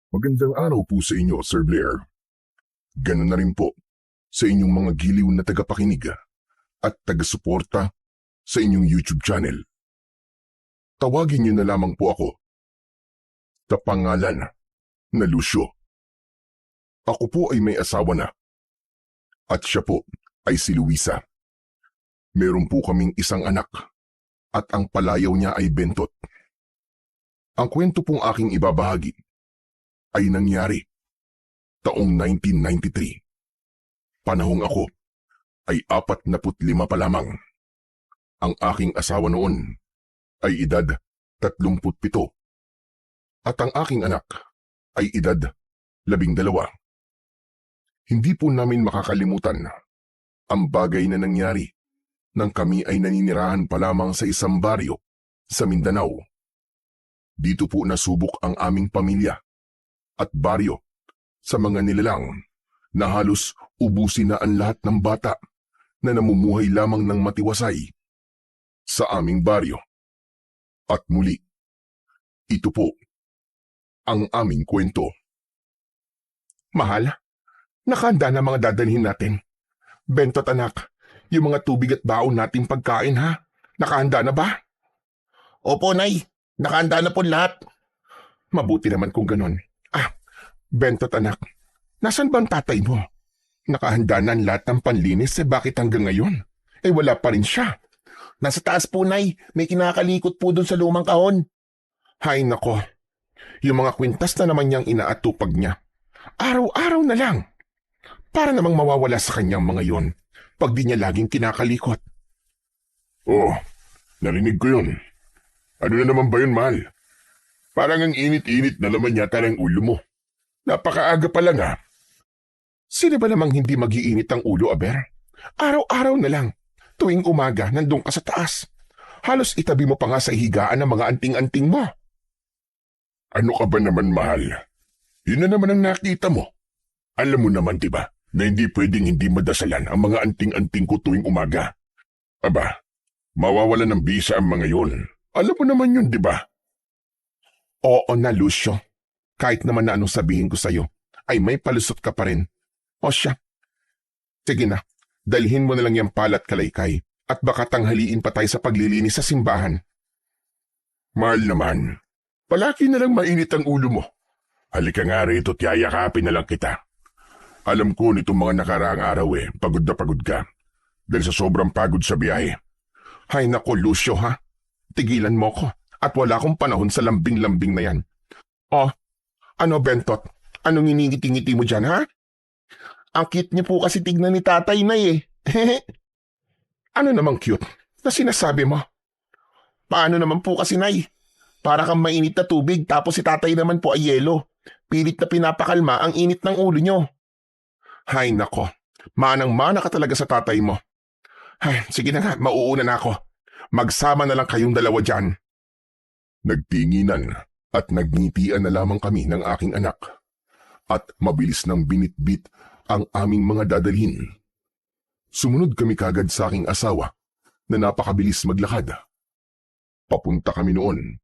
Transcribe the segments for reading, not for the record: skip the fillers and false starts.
Magandang araw po sa inyo, Sir Blair. Ganun na rin po sa inyong mga giliw na tagapakinig at taga-suporta sa inyong YouTube channel. Tawagin niyo na lamang po ako sa pangalan na Lucio. Ako po ay may asawa na at siya po ay si Luisa. Meron po kaming isang anak at ang palayaw niya ay Bentot. Ang kwento pong aking ibabahagi ay nangyari taong 1993. Panahong ako ay 45 pa lamang. Ang aking asawa noon ay edad 37 at ang aking anak ay edad 12. Hindi po namin makakalimutan ang bagay na nangyari nang kami ay naninirahan pa lamang sa isang baryo sa Mindanao. Dito po nasubok ang aming pamilya at baryo sa mga nilalang na halos ubusin na ang lahat ng bata na namumuhay lamang ng matiwasay sa aming baryo. At muli, ito po ang aming kwento. Mahal, nakahanda na mga dadalhin natin. Bentot anak, yung mga tubig at baon nating pagkain ha? Nakahanda na ba? Opo, Nay. Nakahanda na po lahat. Mabuti naman kung ganon. Bentot anak, nasan bang tatay mo? Nakahanda na ang lahat ng panlinis bakit hanggang ngayon? Wala pa rin siya. Nasa taas po, Nay. May kinakalikot po dun sa lumang kahon. Hay nako, yung mga kwintas na naman niyang inaatupag niya. Araw-araw na lang. Para namang mawawala sa kanyang mga yon pag di niya laging kinakalikot. Oh, narinig ko yun. Ano na naman ba yun, mahal? Parang ang init-init na naman yata ng ulo mo. Napakaaga pa lang ha. Sino ba namang hindi mag-iinit ang ulo, Aber? Araw-araw na lang. Tuwing umaga, nandun ka sa taas. Halos itabi mo pa nga sa higaan ng mga anting-anting mo. Ano ka ba naman, mahal? Yun na naman ang nakita mo. Alam mo naman, diba, na hindi pwedeng hindi madasalan ang mga anting-anting ko tuwing umaga. Aba, mawawala ng bisa ang mga yun. Alam mo naman yun, diba? Oo na, Lucio. Kahit naman na anong sabihin ko sa'yo, ay may palusot ka pa rin. O siya. Sige na, dalhin mo na lang yung pala at kalaykay at baka tanghaliin pa tayo sa paglilinis sa simbahan. Mahal naman, palagi na lang mainit ang ulo mo. Halika nga rito at yayakapin na lang kita. Alam ko nitong mga nakaraang araw pagod na pagod ka dahil sa sobrang pagod sa biyahe. Hay nako, Lucio ha. Tigilan mo ko at wala akong panahon sa lambing-lambing na yan. Oh, ano Bentot? Anong iningiti-ngiti mo dyan ha? Ang cute niyo po kasi tignan ni tatay na Ano namang cute na sinasabi mo? Paano naman po kasi, Nay? Para kang mainit na tubig tapos si tatay naman po ay yelo. Pilit na pinapakalma ang init ng ulo nyo. Hay nako, manang-mana ka talaga sa tatay mo. Ay, sige na nga, mauuna na ako. Magsama na lang kayong dalawa dyan. Nagtinginan at nagngitian na lamang kami ng aking anak at mabilis nang binitbit ang aming mga dadalhin. Sumunod kami kagad sa aking asawa na napakabilis maglakad. Papunta kami noon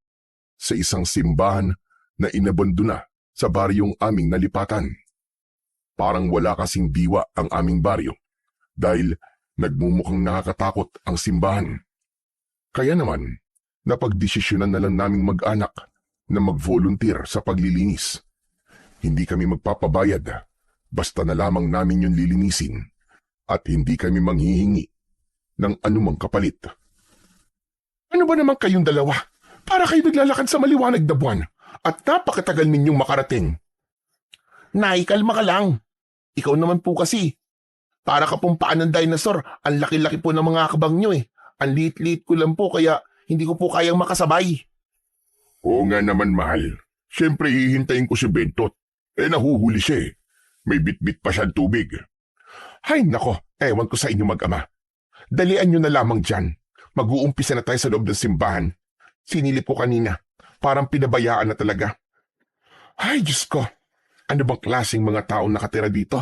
sa isang simbahan na inabandona sa baryong aming nalipatan. Parang wala kasing diwa ang aming baryo dahil nagmumukhang nakakatakot ang simbahan. Kaya naman, napagdesisyonan na lang naming mag-anak na mag-volunteer sa paglilinis. Hindi kami magpapabayad, basta na lamang namin yung lilinisin at hindi kami manghihingi ng anumang kapalit. Ano ba naman kayong dalawa? Para kayo naglalakad sa maliwanag na buwan at napakatagal ninyong makarating. Nay, kalma ka lang. Ikaw naman po kasi. Para ka pong paan ng dinosaur, ang laki-laki po ng mga akbang nyo Ang liit-liit ko lang po kaya hindi ko po kayang makasabay. Oo nga naman, mahal. Siyempre hihintayin ko si Bentot. Nahuhuli siya May bitbit pa siyang tubig. Hay nako, ewan ko sa inyo mag-ama. Dalian nyo na lamang dyan. Mag-uumpisa na tayo sa loob ng simbahan. Sinilip ko kanina. Parang pinabayaan na talaga. Ay, Diyos ko. Ano bang klaseng mga taong nakatira dito?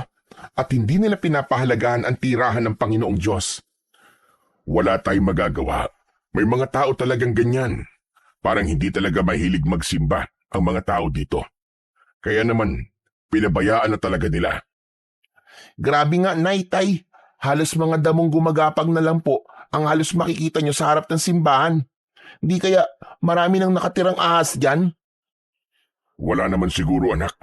At hindi nila pinapahalagaan ang tirahan ng Panginoong Diyos. Wala tayong magagawa. May mga tao talagang ganyan. Parang hindi talaga mahilig magsimba ang mga tao dito. Kaya naman, pinabayaan na talaga nila. Grabe nga, Nay, Tay. Halos mga damong gumagapang na lang po ang halos makikita nyo sa harap ng simbahan. Di kaya marami nang nakatirang ahas dyan? Wala naman siguro anak.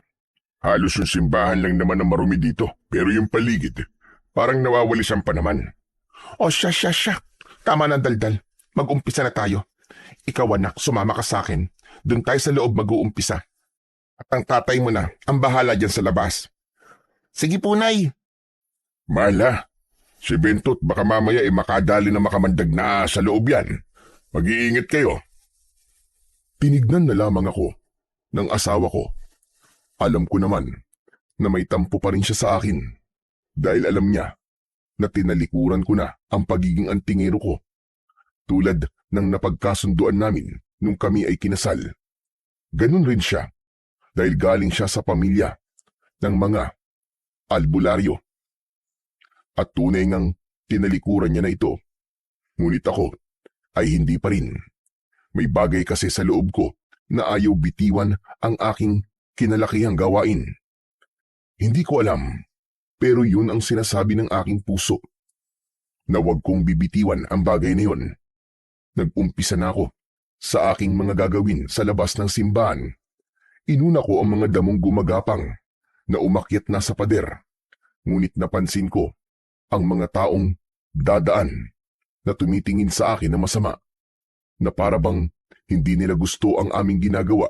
Halos yung simbahan lang naman ang marumi dito. Pero yung paligid, parang nawawalisan pa naman. O siya. Tama na, Daldal. Mag-umpisa na tayo. Ikaw, anak, sumama ka sa akin. Doon tayo sa loob mag-uumpisa. At ang tatay mo na ang bahala dyan sa labas. Sige po, Nay. Mahala, si Bentot baka mamaya makadali na makamandag na sa loob yan. Mag-iingat kayo. Tinignan na lamang ako ng asawa ko. Alam ko naman na may tampo pa rin siya sa akin dahil alam niya na tinalikuran ko na ang pagiging antingero ko tulad ng napagkasunduan namin nung kami ay kinasal. Ganun rin siya dahil galing siya sa pamilya ng mga albularyo. At tunay ngang tinalikuran niya na ito. Ngunit ako ay hindi pa rin. May bagay kasi sa loob ko na ayaw bitiwan ang aking kinalakihang gawain. Hindi ko alam, pero yun ang sinasabi ng aking puso. Na huwag kong bibitiwan ang bagay na yun. Nag-umpisa na ako sa aking mga gagawin sa labas ng simbahan. Inuna ko ang mga damong gumagapang na umakyat na sa pader. Ngunit napansin ko ang mga taong dadaan na tumitingin sa akin na masama, na parabang hindi nila gusto ang aming ginagawa,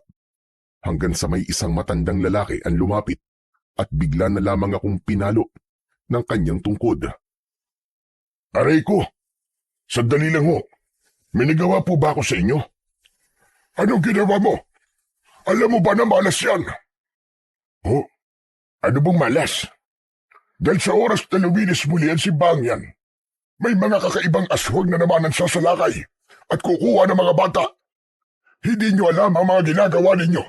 hanggang sa may isang matandang lalaki ang lumapit at bigla na lamang akong pinalo ng kanyang tungkod. Aray ko! Sandali lang ho. May nagawa po ba ako sa inyo? Anong ginawa mo? Alam mo ba na malas yan? Oh, ano bang malas? Dahil sa oras na luminis muli ang simbahang yan, may mga kakaibang aswang na naman ang sasalakay at kukuha ng mga bata. Hindi nyo alam ang mga ginagawa ninyo.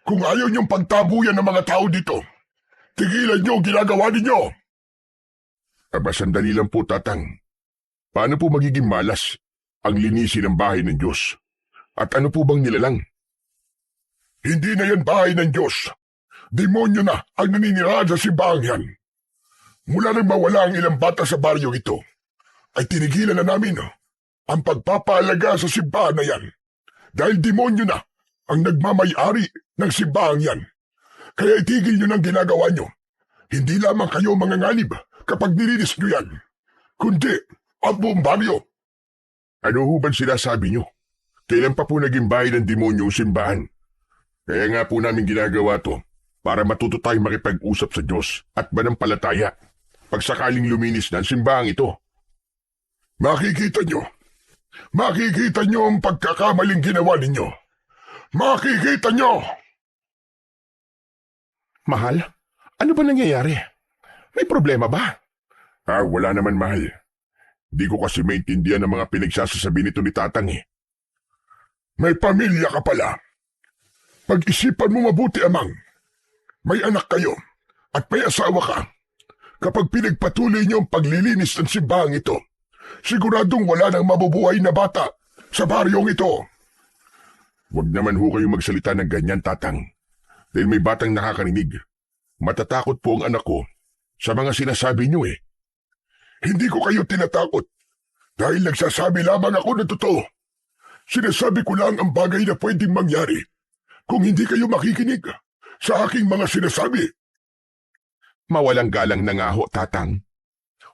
Kung ayaw niyong pagtabuyan ng mga tao dito, tigilan nyo ang ginagawa ninyo. Aba, sandali lang po, Tatang. Paano po magiging malas ang linisin ng bahay ng Diyos? At ano po bang nilalang? Hindi na yan bahay ng Diyos. Demonyo na ang naninirahan sa simbahang yan. Mula nang mawala ang ilang bata sa baryong ito, ay tinigilan na namin ang pagpapaalaga sa simbahan na yan. Dahil demonyo na ang nagmamay-ari ng simbahang yan. Kaya itigil nyo ng ginagawa nyo. Hindi lamang kayo manganganib kapag nilinis nyo yan, kundi ang buong baryo. Ano ho bang sinasabi nyo? Kailan pa po naging bahay ng demonyo o simbahan? Kaya nga po namin ginagawa to para matuto tayong makipag-usap sa Diyos at manampalataya pag sakaling luminis na ang simbahang ito. Makikita nyo ang pagkakamaling ginawa ninyo. Makikita nyo! Mahal, ano ba nangyayari? May problema ba? Wala naman, mahal. Di ko kasi maintindihan ang mga pinagsasasabi nito ni Tatang eh. May pamilya ka pala. Pag-isipan mo mabuti, amang. May anak kayo at may asawa ka. Kapag pinagpatuloy niyo ang paglilinis ng simbahang ito, siguradong wala nang mabubuhay na bata sa baryong ito. Huwag naman ho kayo magsalita ng ganyan, Tatang. Dahil may batang nakakarinig. Matatakot po ang anak ko sa mga sinasabi niyo eh. Hindi ko kayo tinatakot dahil nagsasabi lamang ako ng totoo. Sinasabi ko lang ang bagay na pwedeng mangyari kung hindi kayo makikinig sa aking mga sinasabi. Mawalang galang na nga ho, Tatang.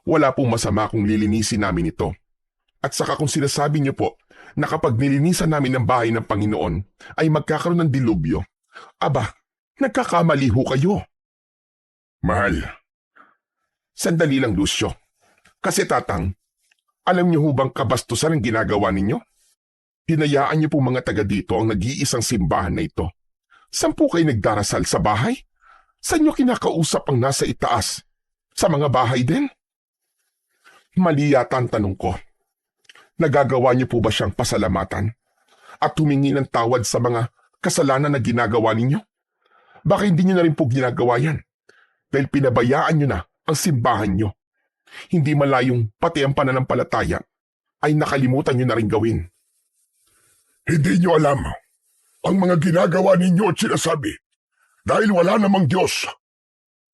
Wala pong masama kung lilinisin namin ito. At saka kung sinasabi niyo po na kapag nilinisan namin ang bahay ng Panginoon ay magkakaroon ng dilubyo, aba, nagkakamali ho kayo. Mahal. Sandali lang, Lucio. Kasi, Tatang, alam niyo ho bang kabastusan ang ginagawa ninyo? Hinayaan niyo po mga taga dito ang nag-iisang simbahan na ito. Saan po kayo nagdarasal sa bahay? Saan niyo kinakausap ang nasa itaas? Sa mga bahay din? Mali yata ang tanong ko. Nagagawa niyo po ba siyang pasalamatan? At humingi ng tawad sa mga kasalanan na ginagawa ninyo? Baka hindi niyo na rin po ginagawa yan. Dahil pinabayaan niyo na ang simbahan niyo. Hindi malayong pati ang pananampalataya ay nakalimutan niyo na rin gawin. Hindi niyo alam ang mga ginagawa ninyo at sinasabi Dahil wala namang Diyos.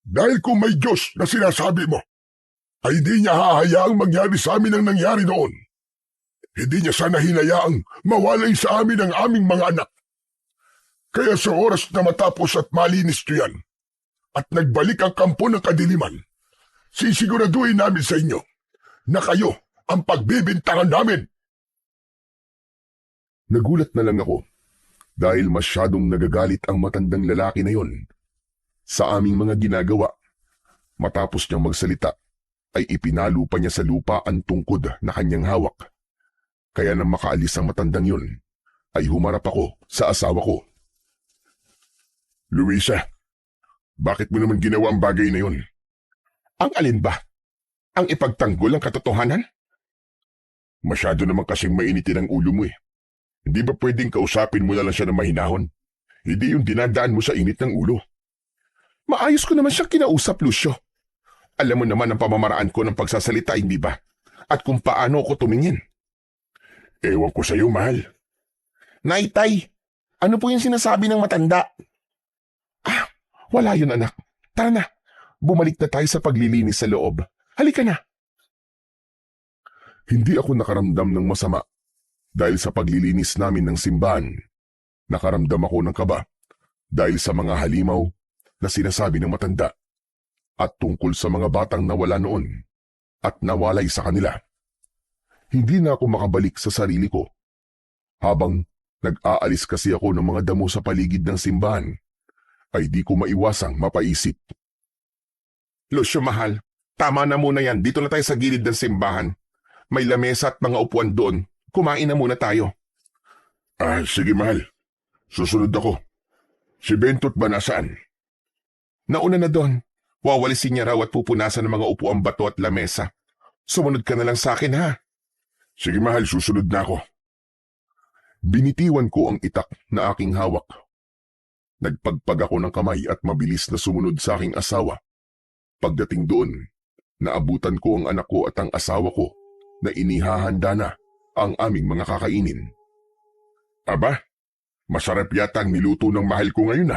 Dahil kung may Diyos na sinasabi mo, ay di niya hahayaang mangyari sa amin ang nangyari noon. Hindi niya sana hinayaang mawalay sa amin ang aming mga anak. Kaya sa oras na matapos at malinis niyo yan, at nagbalik ang kampo ng kadiliman, sisiguraduhin namin sa inyo na kayo ang pagbibintangan namin. Nagulat na lang ako dahil masyadong nagagalit ang matandang lalaki na yon sa aming mga ginagawa. Matapos niyang magsalita, ay ipinalo pa niya sa lupa ang tungkod na kanyang hawak. Kaya nang makaalis ang matandang yun, ay humarap ako sa asawa ko. Luisa, bakit mo naman ginawa ang bagay na yun? Ang alin ba? Ang ipagtanggol ang katotohanan? Masyado naman kasing mainitin ang ulo mo eh. Hindi ba pwedeng kausapin mo na lang siya ng mahinahon? Hindi yung dinadaan mo sa init ng ulo. Maayos ko naman siyang kinausap, Lucio. Alam mo naman ang pamamaraan ko ng pagsasalita, hindi ba? At kung paano ako tumingin. Ewan ko sa'yo, mahal. Nay, Tay, ano po yung sinasabi ng matanda? Wala yun, anak. Tara na. Bumalik na tayo sa paglilinis sa loob. Halika na. Hindi ako nakaramdam ng masama dahil sa paglilinis namin ng simbahan. Nakaramdam ako ng kaba dahil sa mga halimaw na sinasabi ng matanda at tungkol sa mga batang nawala noon at nawalay sa kanila. Hindi na ako makabalik sa sarili ko. Habang nag-aalis kasi ako ng mga damo sa paligid ng simbahan, ay di ko maiwasang mapaisip. Lucio, mahal, tama na muna yan. Dito na tayo sa gilid ng simbahan. May lamesa at mga upuan doon. Kumain na muna tayo. Sige mahal. Susunod ako. Si Bentot ba nasaan? Nauna na doon. Wawalisin niya raw at pupunasan ng mga upuang bato at lamesa. Sumunod ka na lang sa akin, ha? Sige mahal, susunod na ako. Binitiwan ko ang itak na aking hawak. Nagpagpag ako ng kamay at mabilis na sumunod sa aking asawa. Pagdating doon, naabutan ko ang anak ko at ang asawa ko na inihahanda na ang aming mga kakainin. Aba, masarap yata ang niluto ng mahal ko ngayon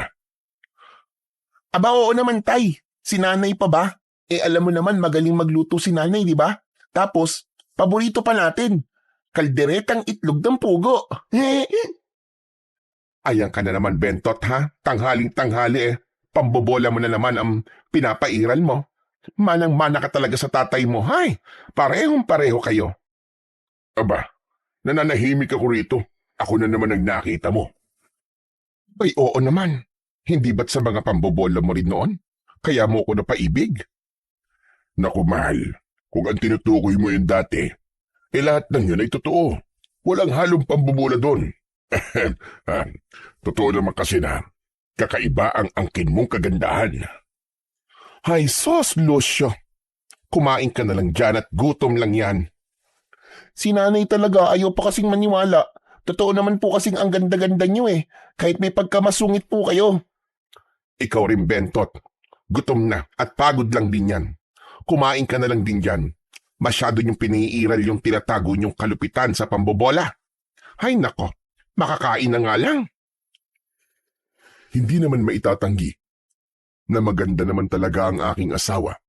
Aba, oo naman, Tay. Si nanay pa ba? Alam mo naman magaling magluto si nanay, di ba? Tapos, paborito pa natin. Kalderetang itlog ng pugo. Ayan ka na naman, Bentot, ha? Tanghaling-tanghali Pambobola mo na naman ang pinapairal mo. Manang-mana ka talaga sa tatay mo, hay. Parehong-pareho kayo. Aba, nananahimik ako rito. Ako na naman ang nakita mo. Ay, oo naman. Hindi ba't sa mga pambobola mo rin noon? Kaya mo ko napaibig? Naku, mahal. Kung ang tinutukoy mo yun dati, lahat ng yun ay totoo. Walang halong pambobola doon. Totoo naman kasi na kakaiba ang angkin mong kagandahan. Hay sos, Lucio. Kumain ka na lang dyan at gutom lang yan. Si nanay talaga ayaw pa kasing maniwala. Totoo naman po kasing ang ganda-ganda niyo kahit may pagkamasungit po kayo. Ikaw rin, Bentot. Gutom na at pagod lang din yan. Kumain ka na lang din dyan. Masyado niyong piniiral yung tinatago niyong kalupitan sa pambobola. Hay nako, makakain na nga lang. Hindi naman maitatanggi na maganda naman talaga ang aking asawa.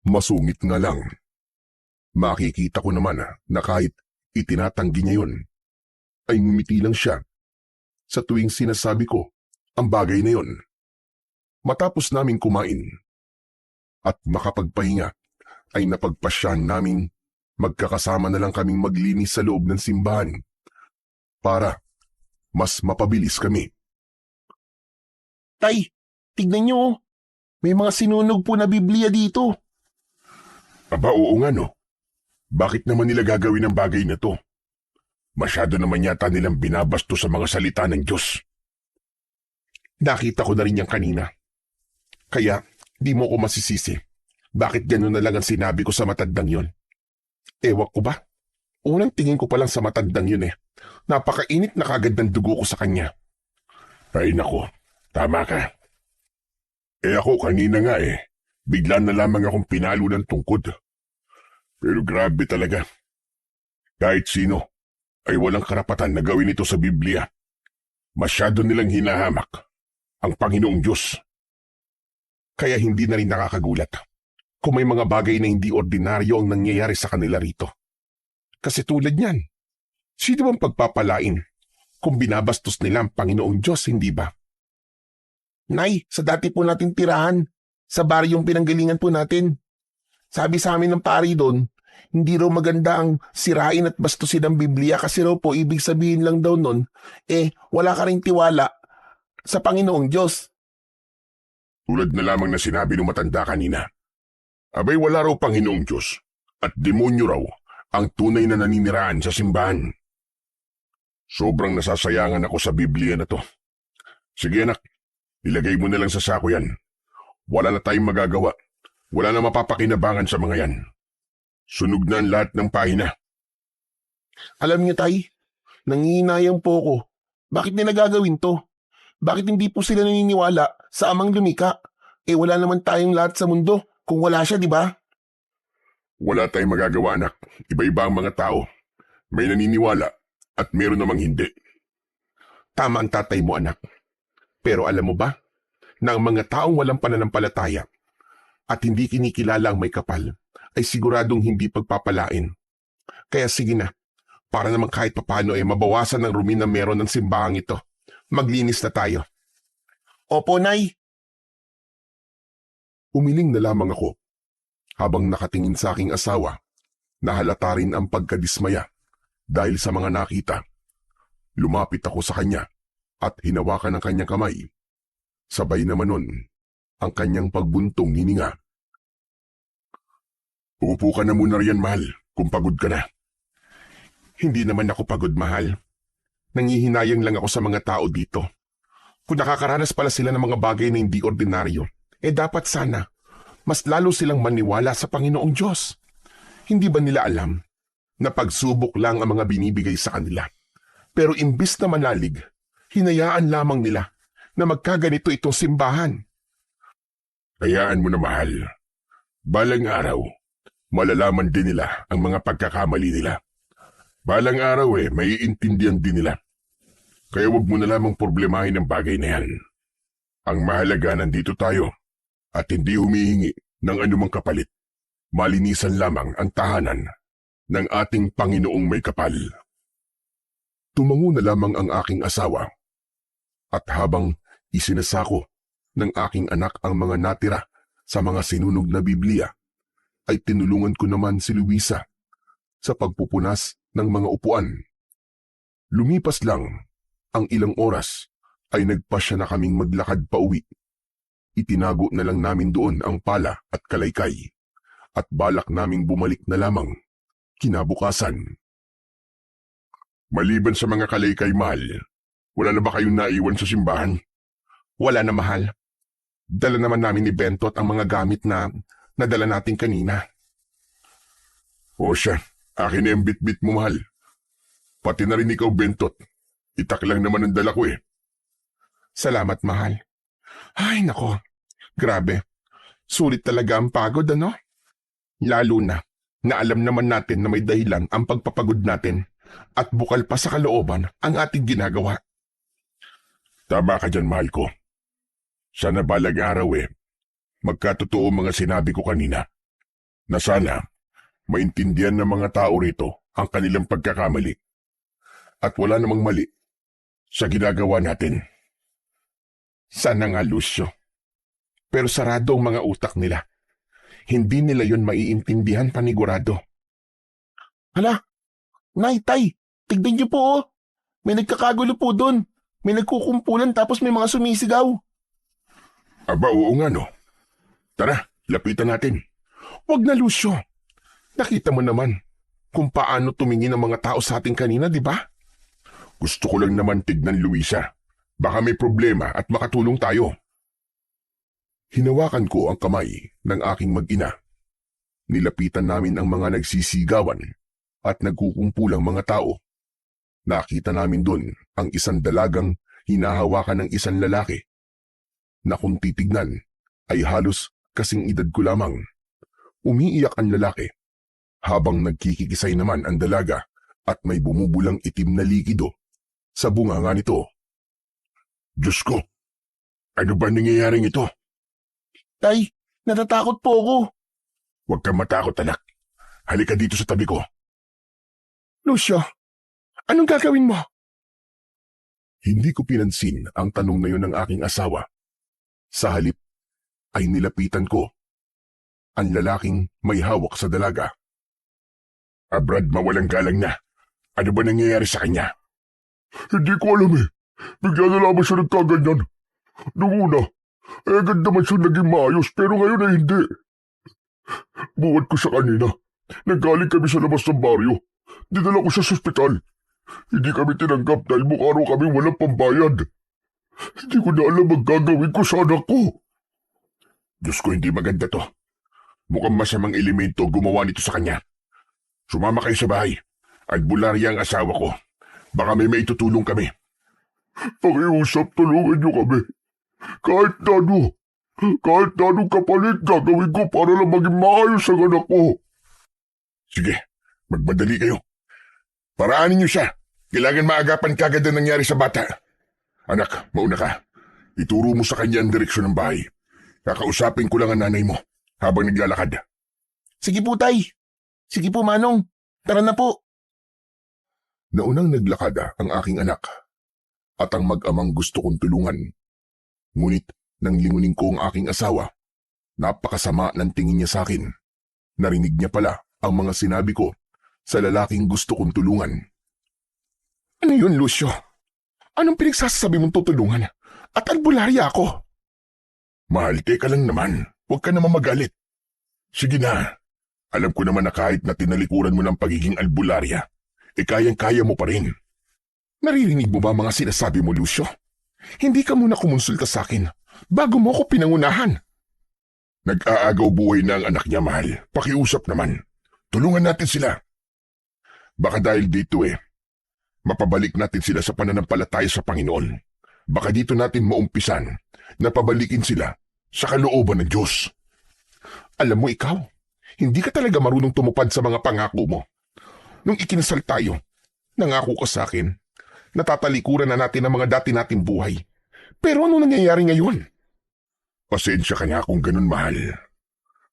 Masungit nga lang. Makikita ko naman na kahit itinatanggi niya yun, ay ngumiti lang siya sa tuwing sinasabi ko ang bagay na yun. Matapos naming kumain at makapagpahinga, ay napagpasyahan naming magkakasama na lang kaming maglinis sa loob ng simbahan para mas mapabilis kami. Tay, tignan niyo. May mga sinunog po na Biblia dito. Aba, oo nga no. Bakit naman nila gagawin ang bagay na to? Masyado naman yata nilang binabasto sa mga salita ng Diyos. Nakita ko na rin yan kanina. Kaya, di mo ko masisisi. Bakit gano'n na lang ang sinabi ko sa matandang yun? Ewan ko ba? Unang tingin ko pa lang sa matandang yun Napakainit na kagad ng dugo ko sa kanya. Ay nako, tama ka. Ako kanina nga bigla na lamang akong pinalo ng tungkod. Pero grabe talaga. Kahit sino ay walang karapatan na gawin ito sa Biblia. Masyado nilang hinahamak ang Panginoong Diyos. Kaya hindi na rin nakakagulat kung may mga bagay na hindi ordinaryo ang nangyayari sa kanila rito. Kasi tulad niyan, sino bang pagpapalain kung binabastos nila ang Panginoong Diyos, hindi ba? Nay, sa dati po natin tirahan, sa baryong pinanggalingan po natin. Sabi sa amin ng pari doon, hindi raw maganda ang sirain at bastusin ang Biblia kasi raw po ibig sabihin lang daw nun, wala ka rin tiwala sa Panginoong Diyos. Tulad na lamang na sinabi ng matanda kanina. Abay wala raw Panginoong Diyos at demonyo raw ang tunay na naniniraan sa simbahan. Sobrang nasasayangan ako sa Biblia na to. Sige anak, ilagay mo na lang sa sako yan. Wala na tayong magagawa. Wala na mapapakinabangan sa mga yan. Sunog na ang lahat ng pahina. Alam niyo tay, nangihinayang po ako. Bakit nila gagawin to? Bakit hindi po sila naniniwala sa amang lumika? Wala naman tayong lahat sa mundo kung wala siya, di ba? Wala tayong magagawa anak. Iba-iba ang mga tao. May naniniwala at meron namang hindi. Tama ang tatay mo anak. Pero alam mo ba, na ang mga taong walang pananampalataya at hindi kinikilala ang may kapal ay siguradong hindi pagpapalain. Kaya sige na, para naman kahit papano mabawasan ang rumi na meron ng simbahang ito. Maglinis na tayo. Opo, Nay. Umiling na lamang ako habang nakatingin sa aking asawa na halata rin ang pagkadismaya dahil sa mga nakita. Lumapit ako sa kanya at hinawakan ang kanyang kamay. Sabay naman nun ang kanyang pagbuntong hininga. Upo ka na muna riyan, mahal, kung pagod ka na. Hindi naman ako pagod, mahal. Nangihinayang lang ako sa mga tao dito. Kung nakakaranas pala sila ng mga bagay na hindi ordinaryo, dapat sana mas lalo silang maniwala sa Panginoong Diyos. Hindi ba nila alam na pagsubok lang ang mga binibigay sa kanila? Pero imbis na manalig, hinayaan lamang nila na magkaganito itong simbahan. Hayaan mo na, mahal. Balang araw, malalaman din nila ang mga pagkakamali nila. Balang araw maiintindihan din nila. Kaya wag mo na lamang problemahin ang bagay na yan. Ang mahalaga nandito tayo at hindi humihingi ng anumang kapalit. Malinisan lamang ang tahanan ng ating Panginoong may kapal. Tumango na lamang ang aking asawa at habang isinasako ng aking anak ang mga natira sa mga sinunog na Biblia, ay tinulungan ko naman si Luisa sa pagpupunas ng mga upuan. Lumipas lang ang ilang oras ay nagpasya na kaming maglakad pa uwi. Itinago na lang namin doon ang pala at kalaykay at balak naming bumalik na lamang kinabukasan. Maliban sa mga kalaykay, mahal, wala na ba kayong naiwan sa simbahan? Wala na, mahal. Dala naman namin ni Bentot ang mga gamit na nadala natin kanina. O siya, akin na yung bit-bit mo, mahal. Pati na rin ikaw, Bentot. Itak lang naman ang dala ko Salamat, mahal. Ay, nako. Grabe. Sulit talaga ang pagod, ano? Lalo na alam naman natin na may dahilan ang pagpapagod natin at bukal pa sa kalooban ang ating ginagawa. Tama ka dyan, mahal ko. Sana balag araw magkatotoo mga sinabi ko kanina na sana maintindihan ng mga tao rito ang kanilang pagkakamali at wala namang mali sa ginagawa natin. Sana nga, Lucio. Pero sarado ang mga utak nila. Hindi nila yon maiintindihan panigurado. Hala, Nay, Tay, tignan niyo po May nagkakagulo po doon. May nagkukumpulan tapos may mga sumisigaw. Aba, oo nga no. Tara, lapitan natin. Wag na, Lucio. Nakita mo naman kung paano tumingin ang mga tao sa atin kanina, di ba? Gusto ko lang naman tignan, Luisa. Baka may problema at makatulong tayo. Hinawakan ko ang kamay ng aking mag-ina. Nilapitan namin ang mga nagsisigawan at nagkukumpulang mga tao. Nakita namin doon ang isang dalagang hinahawakan ng isang lalaki na kung titignan ay halos kasing edad ko lamang. Umiiyak ang lalaki habang nagkikikisay naman ang dalaga at may bumubulang itim na likido sa bunganga nito. Diyos ko, Ano ba nangyayaring ito? Tay, natatakot po ako. Huwag kang matakot, anak. Halika dito sa tabi ko. Lucio, anong gagawin mo? Hindi ko pinansin ang tanong na yun ng aking asawa. Sa halip ay nilapitan ko ang lalaking may hawak sa dalaga. Brad, mawalang galang na. Ano ba nangyayari sa kanya? Hindi ko alam eh. Bigla na lamang siya nagkaganyan. Noong una, agad naman siya naging maayos pero ngayon ay hindi. Buwan ko siya kanina. Nanggaling kami sa labas ng baryo. Dinala ko siya sa ospital. Hindi kami tinanggap dahil mukha raw kami walang pambayad. Hindi ko na alam ang gagawin ko sa anak ko. Diyos ko, hindi maganda to. Mukhang masamang elemento gumawa nito sa kanya. Sumama kayo sa bahay. Albularya ang asawa ko. Baka may maitutulong kami. Pakiusap, tulungan niyo kami. Kahit na anong kapalit gagawin ko para lang maging maayos ang anak ko. Sige, magmadali kayo. Paraanin niyo siya. Kailangan maagapan kagad ang nangyari sa bata. Anak, mauna ka. Ituro mo sa kanya ang direksyon ng bahay. Kakausapin ko lang ang nanay mo habang naglalakad. Sige po, Tay. Sige po, Manong. Tara na po. Naunang naglakad ang aking anak at ang mag-amang gusto kong tulungan. Ngunit nang lingunin ko ang aking asawa, napakasama ng tingin niya sa akin. Narinig niya pala ang mga sinabi ko sa lalaking gusto kong tulungan. Ano yun, Lucio? Anong pinagsasabi mong tutulungan? At albularya ako. Mahal, teka lang naman. Huwag ka naman magalit. Sige na. Alam ko naman na kahit na tinalikuran mo ng pagiging albularya, kayang-kaya mo pa rin. Naririnig mo ba mga sinasabi mo, Lucio? Hindi ka muna kumonsulta sa akin bago mo ko pinangunahan. Nag-aagaw buhay na ang anak niya, mahal. Pakiusap naman. Tulungan natin sila. Baka dahil dito mapabalik natin sila sa pananampalataya sa Panginoon. Baka dito natin maumpisan na pabalikin sila sa kalooban ng Diyos. Alam mo ikaw, hindi ka talaga marunong tumupad sa mga pangako mo. Nung ikinasal tayo, nangako ka sa akin, natatalikuran na natin ang mga dati nating buhay. Pero ano nangyayari ngayon? Pasensya ka na kung ganun, mahal.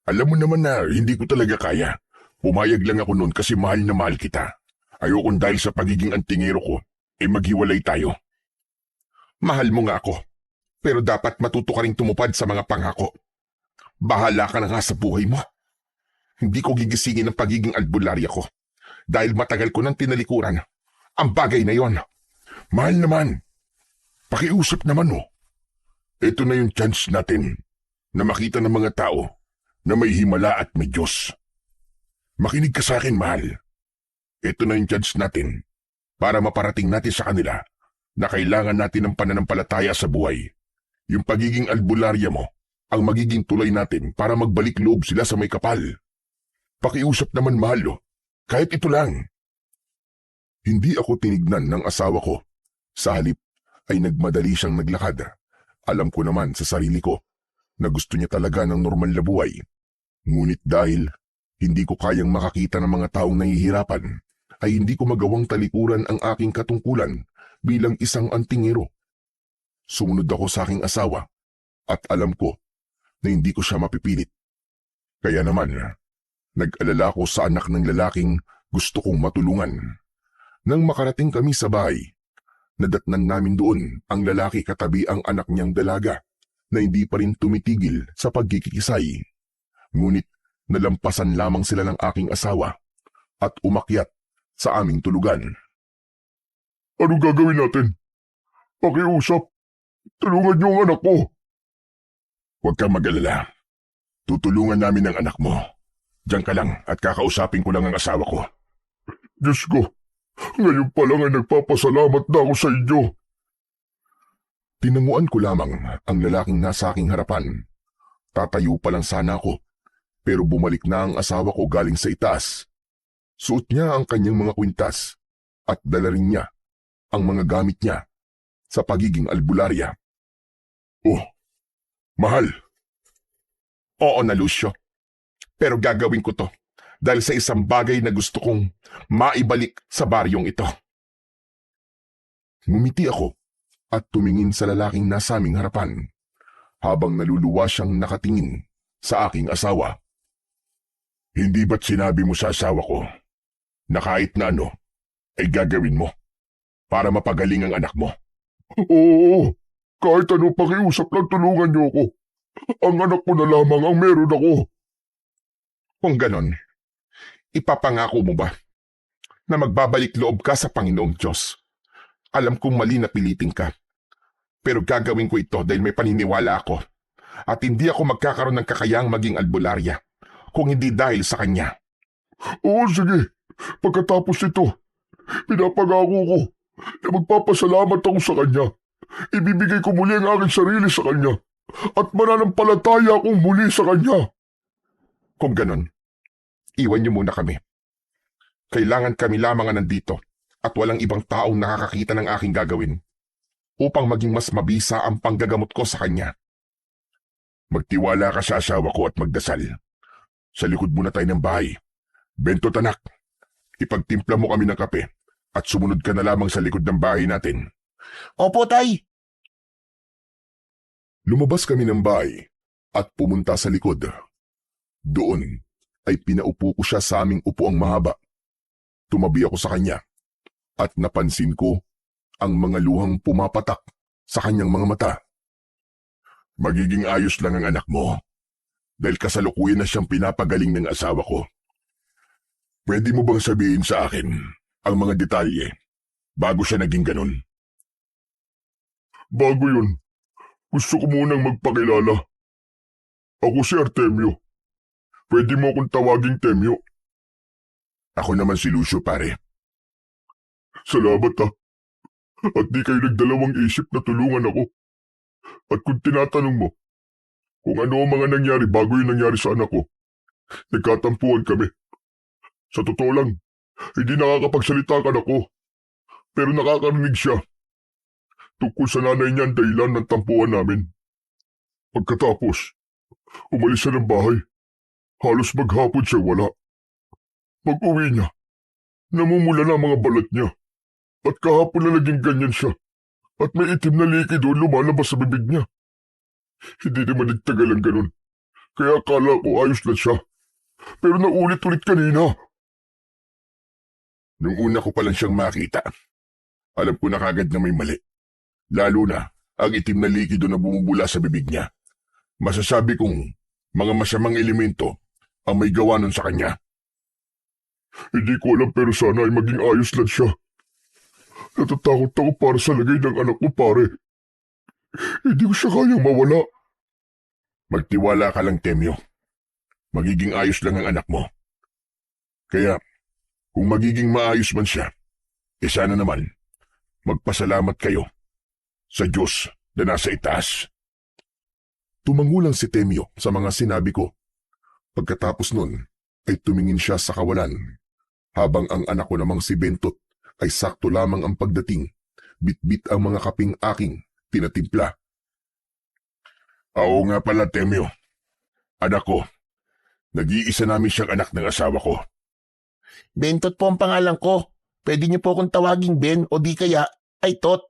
Alam mo naman na hindi ko talaga kaya. Pumayag lang ako noon kasi mahal na mahal kita. Ayokong dahil sa pagiging antingero ko, maghiwalay tayo. Mahal mo nga ako, pero dapat matuto ka ring tumupad sa mga pangako. Bahala ka na nga sa buhay mo. Hindi ko gigisingin ang pagiging albularya ko dahil matagal ko nang tinalikuran ang bagay na yon. Mahal naman, pakiusap naman mo. Ito na yung chance natin na makita ng mga tao na may himala at may Diyos. Makinig ka sa akin, mahal. Ito na yung chance natin para maparating natin sa kanila na kailangan natin ng pananampalataya sa buhay. Yung pagiging albularya mo ang magiging tulay natin para magbalik loob sila sa may kapal. Pakiusap naman, mahal, kahit ito lang. Hindi ako tinignan ng asawa ko. Sa halip ay nagmadali siyang naglakad. Alam ko naman sa sarili ko na gusto niya talaga ng normal na buhay. Ngunit dahil hindi ko kayang makakita ng mga taong nahihirapan, ay hindi ko magawang talikuran ang aking katungkulan bilang isang antingero. Sumunod ako sa aking asawa at alam ko na hindi ko siya mapipilit. Kaya naman, nag-alala ko sa anak ng lalaking gusto kong matulungan. Nang makarating kami sa bahay, nadatnan namin doon ang lalaki katabi ang anak niyang dalaga na hindi pa rin tumitigil sa pagkikisay. Ngunit nalampasan lamang sila ng aking asawa at umakyat sa aming tulugan. Anong gagawin natin? Pakiusap. Tulungan niyo ang anak ko. Huwag kang mag-alala. Tutulungan namin ang anak mo. Diyan ka lang at kakausapin ko lang ang asawa ko. Diyos ko, ngayon pa lang ay nagpapasalamat na ako sa inyo. Tinanguan ko lamang ang lalaking nasa aking harapan. Tatayo pa lang sana ako, pero bumalik na ang asawa ko galing sa itaas. Suot niya ang kanyang mga kwintas at dala rin niya ang mga gamit niya sa pagiging albularya. Oh, mahal. Oo na, Lucio. Pero gagawin ko to dahil sa isang bagay na gusto kong maibalik sa baryong ito. Ngumiti ako at tumingin sa lalaking nasa aming harapan. habang naluluwa siyang nakatingin sa aking asawa. Hindi ba't sinabi mo sa asawa ko na kahit na ano ay gagawin mo para mapagaling ang anak mo? Oo, kahit ano pakiusap lang tulungan niyo ako. Ang anak ko na lamang ang meron ako. Kung ganon, ipapangako mo ba na magbabalik loob ka sa Panginoong Diyos? Alam kong mali na pilitin ka, pero gagawin ko ito dahil may paniniwala ako at hindi ako magkakaroon ng kakayang maging albularya kung hindi dahil sa Kanya. Oo, sige. Pagkatapos nito, pinapangako ko na magpapasalamat ako sa Kanya. Ibibigay ko muli ang aking sarili sa Kanya at mananampalataya akong muli sa Kanya. Kung ganon, iwan niyo muna kami. Kailangan kami lamang ang nandito at walang ibang taong nakakakita ng aking gagawin upang maging mas mabisa ang panggagamot ko sa Kanya. Magtiwala ka sa asawa ko at magdasal. Sa likod muna tayo ng bahay. Bentot anak, ipagtimpla mo kami ng kape at sumunod ka na lamang sa likod ng bahay natin. Opo, Tay. Lumabas kami ng bahay at pumunta sa likod. Doon ay pinaupo ko siya sa aming upuang mahaba. Tumabi ako sa kanya at napansin ko ang mga luhang pumapatak sa kanyang mga mata. Magiging ayos lang ang anak mo dahil kasalukuyan na siyang pinapagaling ng asawa ko. Pwede mo bang sabihin sa akin ang mga detalye bago siya naging ganun? Bago yun, gusto ko munang magpakilala. Ako si Artemio. Pwede mo akong tawaging Temyo. Ako naman si Lucio, pare. Salamat ha. At di kayo nagdalawang isip na tulungan ako. At kung tinatanong mo kung ano ang mga nangyari bago yung nangyari sa anak ko, nagkatampuan kami. Sa totoo lang, hindi nakakapagsalita ang anak ko. Pero nakakarinig siya. Tungkol sa nanay niya ang dahilan ng tampuan namin. Pagkatapos, umalis siya ng bahay. Halos maghapon siya wala. Pag-uwi niya, namumula na ang mga balat niya. At kahapon na naging ganyan siya. At may itim na likido lumalabas sa bibig niya. Hindi naman nagtagal ang ganun. Kaya akala ko ayos lang siya. Pero naulit-ulit kanina. Nung una ko pa lang siyang makita, alam ko na kagad na may mali. Lalo na ang itim na likido na bumubula sa bibig niya. Masasabi kong mga masamang elemento ang may gawa nun sa kanya. Hindi ko alam pero sana ay maging ayos lang siya. Natatakot ako para sa lagay ng anak ko, pare. Hindi ko siya kayang mawala. Magtiwala ka lang, Temyo. Magiging ayos lang ang anak mo. Kaya, kung magiging maayos man siya, sana naman, magpasalamat kayo sa Diyos na nasa itaas. Tumangulang si Temyo sa mga sinabi ko. Pagkatapos nun, ay tumingin siya sa kawalan, habang ang anak ko namang si Bentot ay sakto lamang ang pagdating, bit-bit ang mga kaping aking tinatimpla. Oo nga pala, Temyo. Anak ko, nag-iisa namin siyang anak ng asawa ko. Bentot po ang pangalan ko. Pwede niyo po akong tawaging Ben o di kaya ay Tot.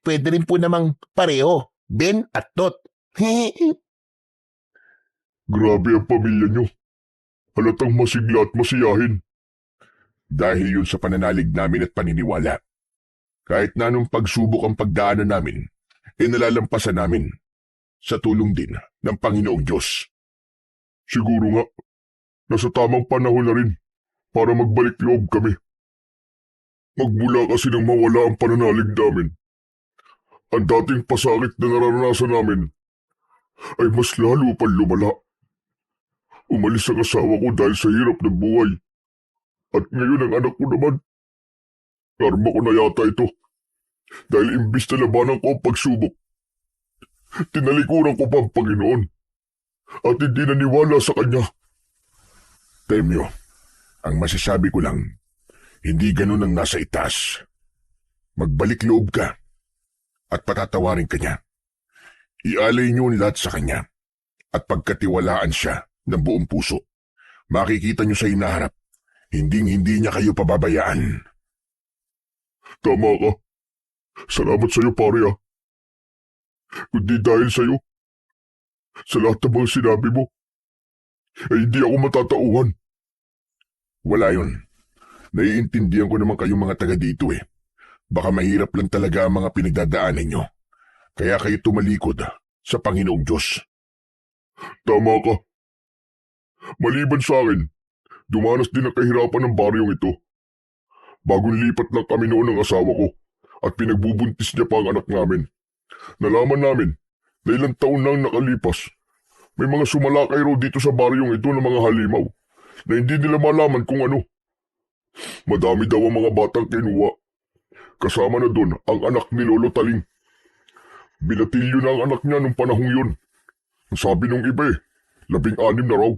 Pwede rin po namang pareho, Ben at Tot. Grabe ang pamilya niyo. Halatang masigla at masiyahin. Dahil yun sa pananalig namin at paniniwala. Kahit na anong pagsubok ang pagdaanan namin, nalalampasan namin sa tulong din ng Panginoong Diyos. Siguro nga, nasa tamang panahon na rin para magbalik loob kami. Magmula kasi nang mawala ang pananalig namin. Ang dating pasakit na nararanasan namin ay mas lalo pang lumala. Umalis ang asawa ko dahil sa hirap ng buhay. At ngayon ang anak ko naman. Karma ko na yata ito. Dahil imbis na labanan ko ang pagsubok, tinalikuran ko pa ang Panginoon. At hindi naniwala sa Kanya. Temyo, ang masasabi ko lang, hindi ganun ang nasa itaas. Magbalik loob ka at patatawarin ka niya. Ialay niyo ang lahat sa Kanya at pagkatiwalaan siya ng buong puso. Makikita niyo sa hinaharap, hinding-hindi niya kayo pababayaan. Tama ka. Salamat sa iyo, pare. Kundi dahil sa iyo, sa lahat ng mga sinabi mo. Ay hindi ako matatauhan. Wala yun. Naiintindihan ko naman kayong mga taga dito eh. Baka mahirap lang talaga ang mga pinagdadaanan nyo. Kaya kayo tumalikod sa Panginoong Diyos. Tama ka. Maliban sa akin, dumanas din ang kahirapan ng baryong ito. Bagong lipat lang kami noon ng asawa ko at pinagbubuntis niya pa ang anak namin. Nalaman namin na ilang taon nang nakalipas. May mga sumalakay raw dito sa baryong ito ng mga halimaw na hindi nila malaman kung ano. Madami daw ang mga batang kinuha. Kasama na doon ang anak ni Lolo Taling. Binatilyo na ang anak niya nung panahong yun. Ang sabi nung iba 16 na raw.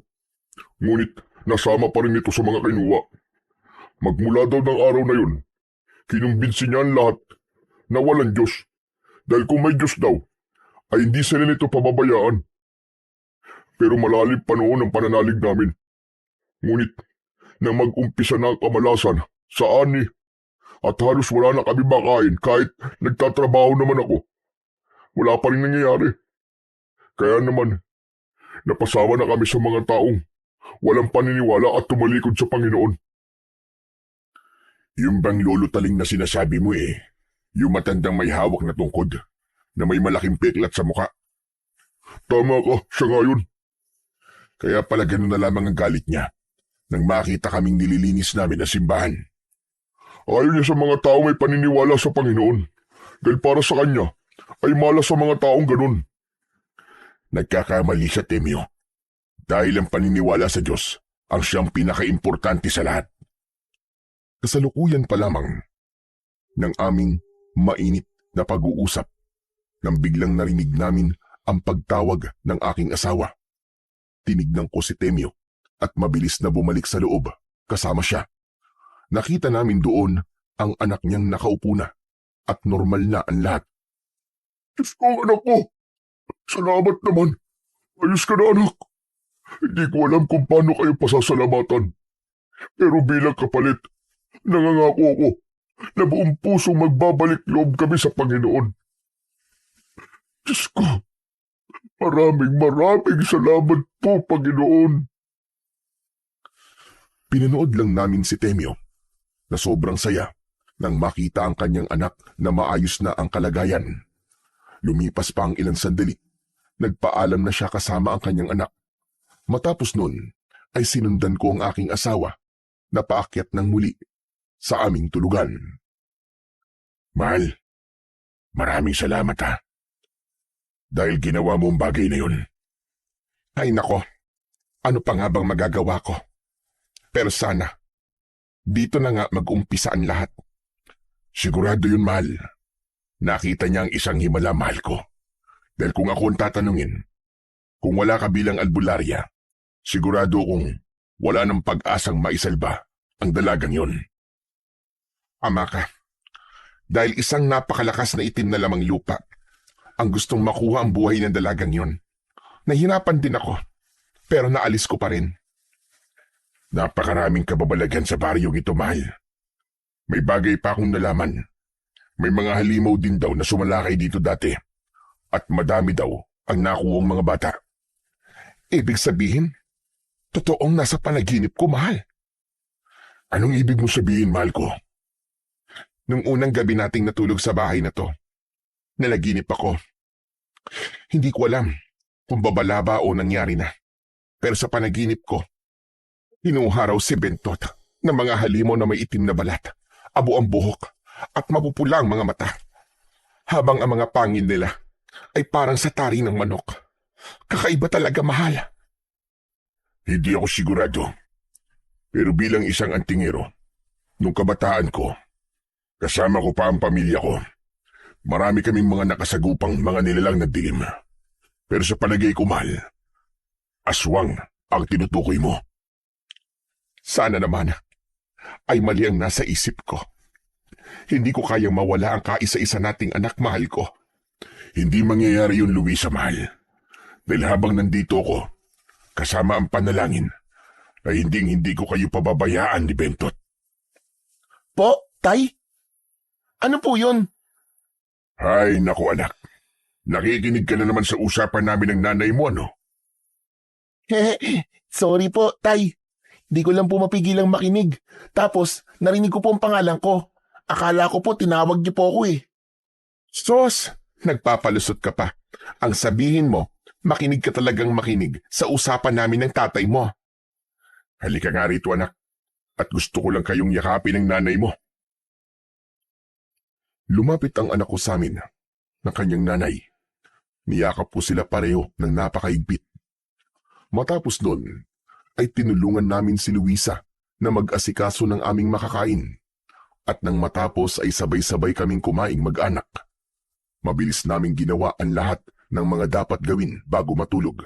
Ngunit nasama pa rin ito sa mga kinuha. Magmula daw ng araw na yun, kinumbinsi niya ang lahat na walang Diyos. Dahil kung may Diyos daw, ay hindi sila nito pababayaan. Pero malalim pa noon ang pananalig namin. Ngunit nang mag-umpisa na ang kamalasan sa ani at halos wala na kami makain kahit nagtatrabaho naman ako, wala pa rin nangyayari. Kaya naman, napasama na kami sa mga taong walang paniniwala at tumalikod sa Panginoon. Yung bang Lolo Taling na sinasabi mo yung matandang may hawak na tungkod na may malaking peklat sa muka. Tama ka, siya nga yun. Kaya pala ganun na lamang ang galit niya nang makita kaming nililinis namin na simbahan. Ayaw niya sa mga tao may paniniwala sa Panginoon dahil para sa kanya ay malas sa mga taong ganun. Nagkakamali siya, Temyo. Dahil ang paniniwala sa Diyos ang siyang pinakaimportante sa lahat. Kasalukuyan pa lamang ng aming mainit na pag-uusap nang biglang narinig namin ang pagtawag ng aking asawa. Tinignan ko si Temyo at mabilis na bumalik sa loob kasama siya. Nakita namin doon ang anak niyang nakaupo na at normal na ang lahat. Diyos ko, anak ko! Salamat naman! Ayos ka na, anak! Hindi ko alam kung paano kayo pasasalamatan. Pero bilang kapalit, nangangako ako na buong pusong magbabalik loob kami sa Panginoon. Diyos ko, maraming salamat po, Panginoon. Pinanood lang namin si Temyo na sobrang saya nang makita ang kanyang anak na maayos na ang kalagayan. Lumipas pa ang ilang sandali, nagpaalam na siya kasama ang kanyang anak. Matapos nun ay sinundan ko ang aking asawa na paakyat ng muli sa aming tulugan. Mahal, maraming salamat ha. Dahil ginawa mo ang bagay na yun. Ay nako, ano pa nga bang magagawa ko? Pero sana, dito na nga mag-umpisa ang lahat. Sigurado yun, mahal. Nakita niya ang isang himala, mahal ko. Dahil kung ako ang tatanungin, kung wala ka bilang albularya, sigurado kong wala ng pag-asang maisalba ang dalagang yun. Ama ka, dahil isang napakalakas na itim na lamang lupa ang gustong makuha ang buhay ng dalagang yun. Nahirapan din ako, pero naalis ko pa rin. Napakaraming kababalaghan sa baryong ito, mahal. May bagay pa akong nalaman. May mga halimaw din daw na sumalakay dito dati. At madami daw ang nakuwang mga bata. Ibig sabihin, totoong nasa panaginip ko, mahal. Anong ibig mo sabihin, mahal ko? Nung unang gabi nating natulog sa bahay na to, nalaginip ako. Hindi ko alam kung babala ba o nangyari na. Pero sa panaginip ko, hinuha raw si Bentot ng mga halimaw na may itim na balat, abo ang buhok at mapupula ang mga mata. Habang ang mga pangil nila ay parang sa tari ng manok. Kakaiba talaga, mahal. Hindi ako sigurado. Pero bilang isang antingero, nung kabataan ko, kasama ko pa ang pamilya ko. Marami kaming mga nakasagupang mga nilalang na dilim. Pero sa palagay ko, mahal, aswang ang tinutukoy mo. Sana naman ay mali ang nasa isip ko. Hindi ko kayang mawala ang kaisa-isa nating anak, mahal ko. Hindi mangyayari yun, Luisa, mahal. Dahil habang nandito ko, kasama ang panalangin, ay hindi ko kayo pababayaan ni Bentot. Po, tay? Ano po yun? Ay, naku anak. Nakikinig ka na naman sa usapan namin ng nanay mo, ano? Sorry po, Tay. Di ko lang po mapigilang makinig. Tapos, narinig ko po ang pangalan ko. Akala ko po tinawag niyo po ako eh. Sos, nagpapalusot ka pa. Ang sabihin mo, makinig ka talagang makinig sa usapan namin ng tatay mo. Halika nga rito, anak. At gusto ko lang kayong yakapin ng nanay mo. Lumapit ang anak ko sa amin ng kanyang nanay. Niyakap po sila pareho ng napakaigpit. Matapos doon, ay tinulungan namin si Luisa na mag-asikaso ng aming makakain. At nang matapos ay sabay-sabay kaming kumaing mag-anak. Mabilis naming ginawa ang lahat ng mga dapat gawin bago matulog.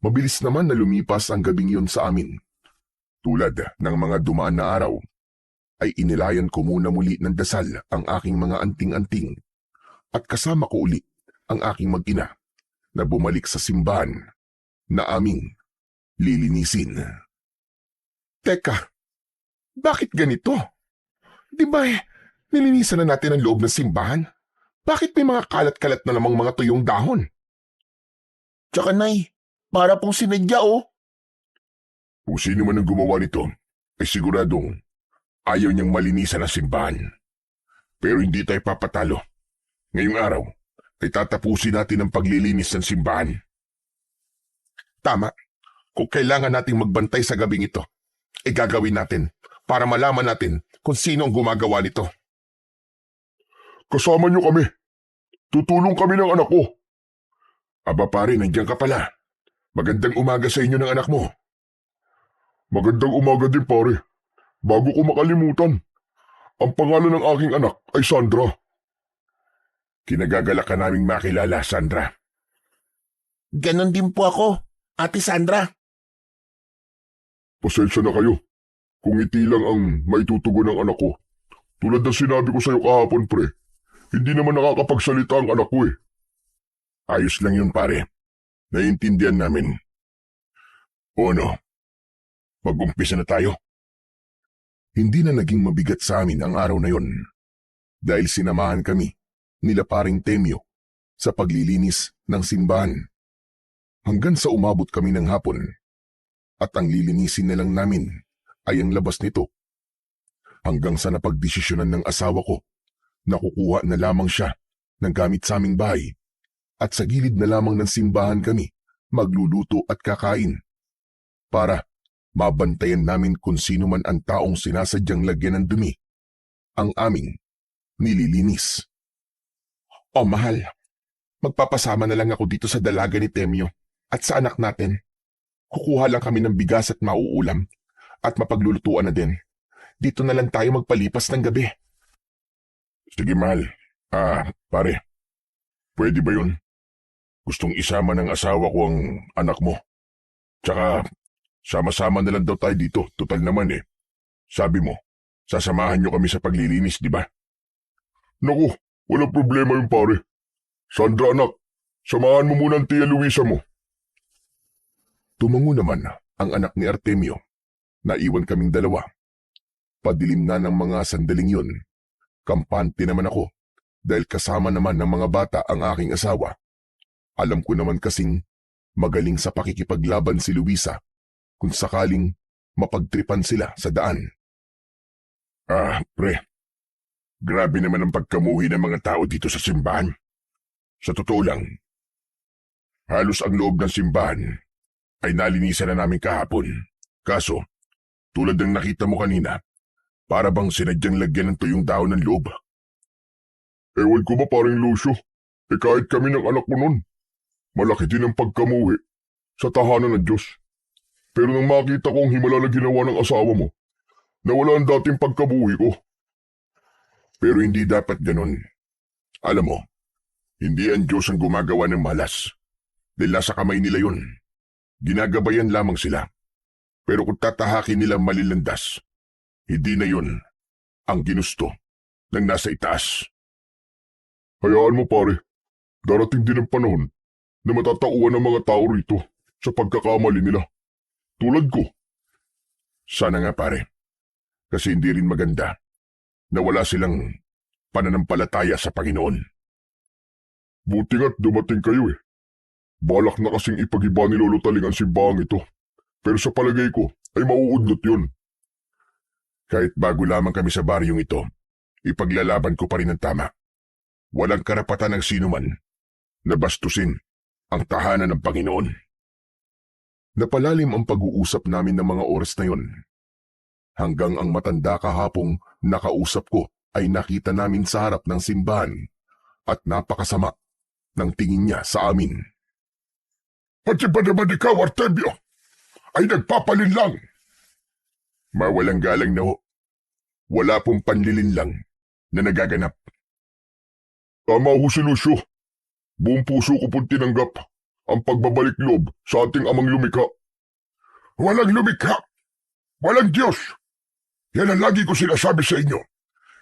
Mabilis naman na lumipas ang gabing yun sa amin. Tulad ng mga dumaan na araw, ay inilayan ko muna muli ng dasal ang aking mga anting-anting at kasama ko uli ang aking mag-ina na bumalik sa simbahan na aming lilinisin. Teka, bakit ganito? Di ba nilinisan na natin ang loob ng simbahan? Bakit may mga kalat-kalat na namang mga tuyong dahon? Tsaka Nay, para pong sinadya oh. Kung sino man ang gumawa nito, ay siguradong ayaw niyang malinisan ang simbahan. Pero hindi tayo papatalo. Ngayong araw, ay tatapusin natin ang paglilinis ng simbahan. Tama. Kung kailangan nating magbantay sa gabing ito, ay gagawin natin para malaman natin kung sino ang gumagawa nito. Kasama niyo kami. Tutulong kami ng anak ko. Aba pare, nandiyan ka pala. Magandang umaga sa inyo ng anak mo. Magandang umaga din pare. Bago ko makalimutan, ang pangalan ng aking anak ay Sandra. Kinagagalak ka naming makilala, Sandra. Ganon din po ako, Ate Sandra. Pasensya na kayo kung ngiti lang ang maitutugon ng anak ko. Tulad ng sinabi ko sa iyo kahapon, pre. Hindi naman nakakapagsalita ang anak ko eh. Ayos lang yun, pare. Naiintindihan namin. O ano? Mag-umpisa na tayo. Hindi na naging mabigat sa amin ang araw na yon dahil sinamahan kami nila paring Temyo sa paglilinis ng simbahan. Hanggang sa umabot kami ng hapon at ang lilinisin na lang namin ay ang labas nito. Hanggang sa napagdesisyonan ng asawa ko na kukuha na lamang siya ng gamit sa aming bahay at sa gilid na lamang ng simbahan kami magluluto at kakain para mabantayan namin kung sino man ang taong sinasadyang lagyan ng dumi ang aming nililinis. O mahal, magpapasama na lang ako dito sa dalaga ni Temyo at sa anak natin. Kukuha lang kami ng bigas at mauulam at mapaglulutuan na din. Dito na lang tayo magpalipas ng gabi. Sige, mahal. Pare, pwede ba yun? Gustong isama ng asawa ko ang anak mo. Tsaka, sama-sama na lang daw tayo dito. Total naman eh. Sabi mo, sasamahan niyo kami sa paglilinis, di ba? Naku, walang problema yung pare. Sandra anak, samahan mo muna ang Tia Luisa mo. Tumango naman ang anak ni Artemio. Naiwan kaming dalawa. Padilim na ng mga sandaling yun. Kampante naman ako dahil kasama naman ng mga bata ang aking asawa. Alam ko naman kasing magaling sa pakikipaglaban si Luisa kung sakaling mapagtripan sila sa daan. Pre, grabe naman ang pagkamuhi ng mga tao dito sa simbahan. Sa totoo lang, halos ang loob ng simbahan ay nalinisan na namin kahapon. Kaso, tulad ng nakita mo kanina, para bang sinadyang lagyan ng tuyong dahon ng loob. Ewan ko ba paring Lucio, kahit kami ng anak ko nun, malaki din ang pagkamuhi sa tahanan ng Diyos. Pero nang makita ko ang himala na ginawa ng asawa mo, nawala ang dating pagkabuhi ko. Pero hindi dapat ganun. Alam mo, hindi ang Diyos ang gumagawa ng malas. Dahil nasa kamay nila yun. Ginagabayan lamang sila. Pero kung tatahakin nila malilandas, hindi na yun ang ginusto ng nasa itaas. Hayaan mo pare, darating din ang panahon na matatauhan ng mga tao rito sa pagkakamali nila. Tulad ko. Sana nga pare, kasi hindi rin maganda na wala silang pananampalataya sa Panginoon. Buti nga't dumating kayo eh. Balak na kasing ipagiba ni Lolo Taling ang simbahang ito. Pero sa palagay ko ay mauudlot yun. Kahit bago lamang kami sa baryong ito, ipaglalaban ko pa rin ang tama. Walang karapatan ng sinuman na bastusin ang tahanan ng Panginoon. Napalalim ang pag-uusap namin ng mga oras na yon. Hanggang ang matanda kahapong nakausap ko ay nakita namin sa harap ng simbahan at napakasama ng tingin niya sa amin. Pati ba naman ikaw, Artemio, ay nagpapalinlang? Mawalang galang na ho. Wala pong panlilinlang na nagaganap. Tama ho si Lucio. Buong puso ko pong tinanggap ang pagbabalik loob sa ating amang lumikha. Walang lumikha. Walang Diyos. Yan ang lagi ko sinasabi sa inyo.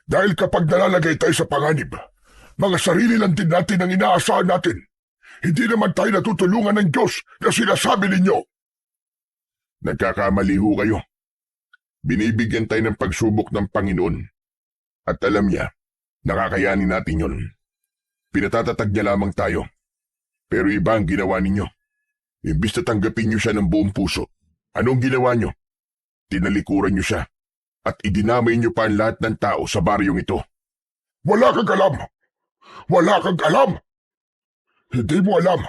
Dahil kapag nalalagay tayo sa panganib, mga sarili lang din natin ang inaasahan natin. Hindi naman tayo natutulungan ng Diyos na sinasabi ninyo. Nagkakamali ho kayo. Binibigyan tayo ng pagsubok ng Panginoon. At alam niya, nakakayanin natin yon. Pinatatatag niya lamang tayo. Pero iba ang ginawa ninyo. Imbis na tanggapin niyo siya ng buong puso, anong ginawa niyo? Tinalikuran niyo siya at idinamay niyo pa ang lahat ng tao sa baryong ito. Wala kang alam! Wala kang alam! Hindi mo alam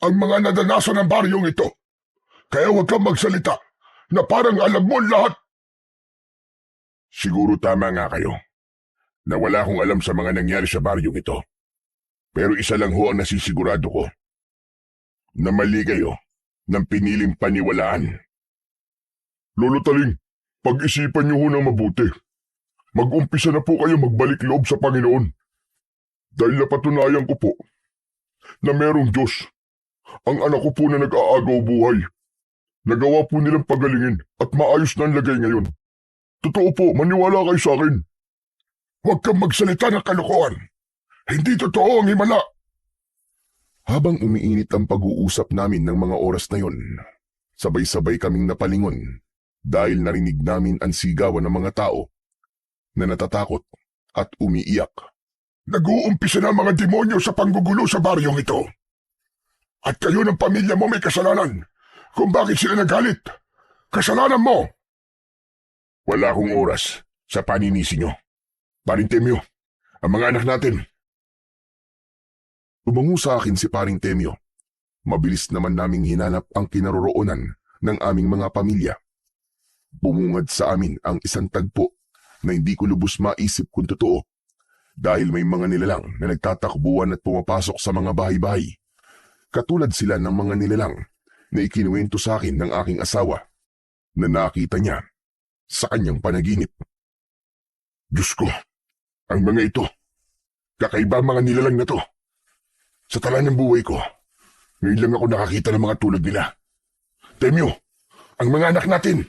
ang mga nadanasan ng baryong ito. Kaya huwag kang magsalita na parang alam mo lahat. Siguro tama nga kayo na wala akong alam sa mga nangyari sa baryong ito. Pero isa lang ho ang nasisigurado ko. Na mali kayo ng piniling paniwalaan. Lolo Taling, pag-isipan niyo ho ng mabuti. Mag-umpisa na po kayo magbalik loob sa Panginoon. Dahil napatunayan ko po na merong Diyos. Ang anak ko po na nag-aagaw buhay. Nagawa po nilang pagalingin at maayos na ang lagay ngayon. Totoo po, maniwala kayo sa akin. Huwag kang magsalita ng kalokohan. Hindi totoo ang himala. Habang umiinit ang pag-uusap namin ng mga oras na yon, sabay-sabay kaming napalingon dahil narinig namin ang sigawan ng mga tao na natatakot at umiiyak. Nag-uumpisa na ang mga demonyo sa panggugulo sa baryong ito. At kayo ng pamilya mo may kasalanan kung bakit sila nagalit. Kasalanan mo! Wala akong oras sa paninisi nyo. Paring Temyo, ang mga anak natin. Tumango sa akin si Paring Temyo. Mabilis naman naming hinanap ang kinaroroonan ng aming mga pamilya. Bumungad sa amin ang isang tagpo na hindi ko lubos maisip kung totoo dahil may mga nilalang na nagtatakbuhan at pumapasok sa mga bahay-bahay. Katulad sila ng mga nilalang na ikinuwento sa akin ng aking asawa na nakita niya sa kanyang panaginip. Diyos ko, ang mga ito, kakaiba ang mga nilalang na to. Sa tala ng buhay ko, ngayon lang ako nakakita ng mga tulad nila. Temyo, ang mga anak natin.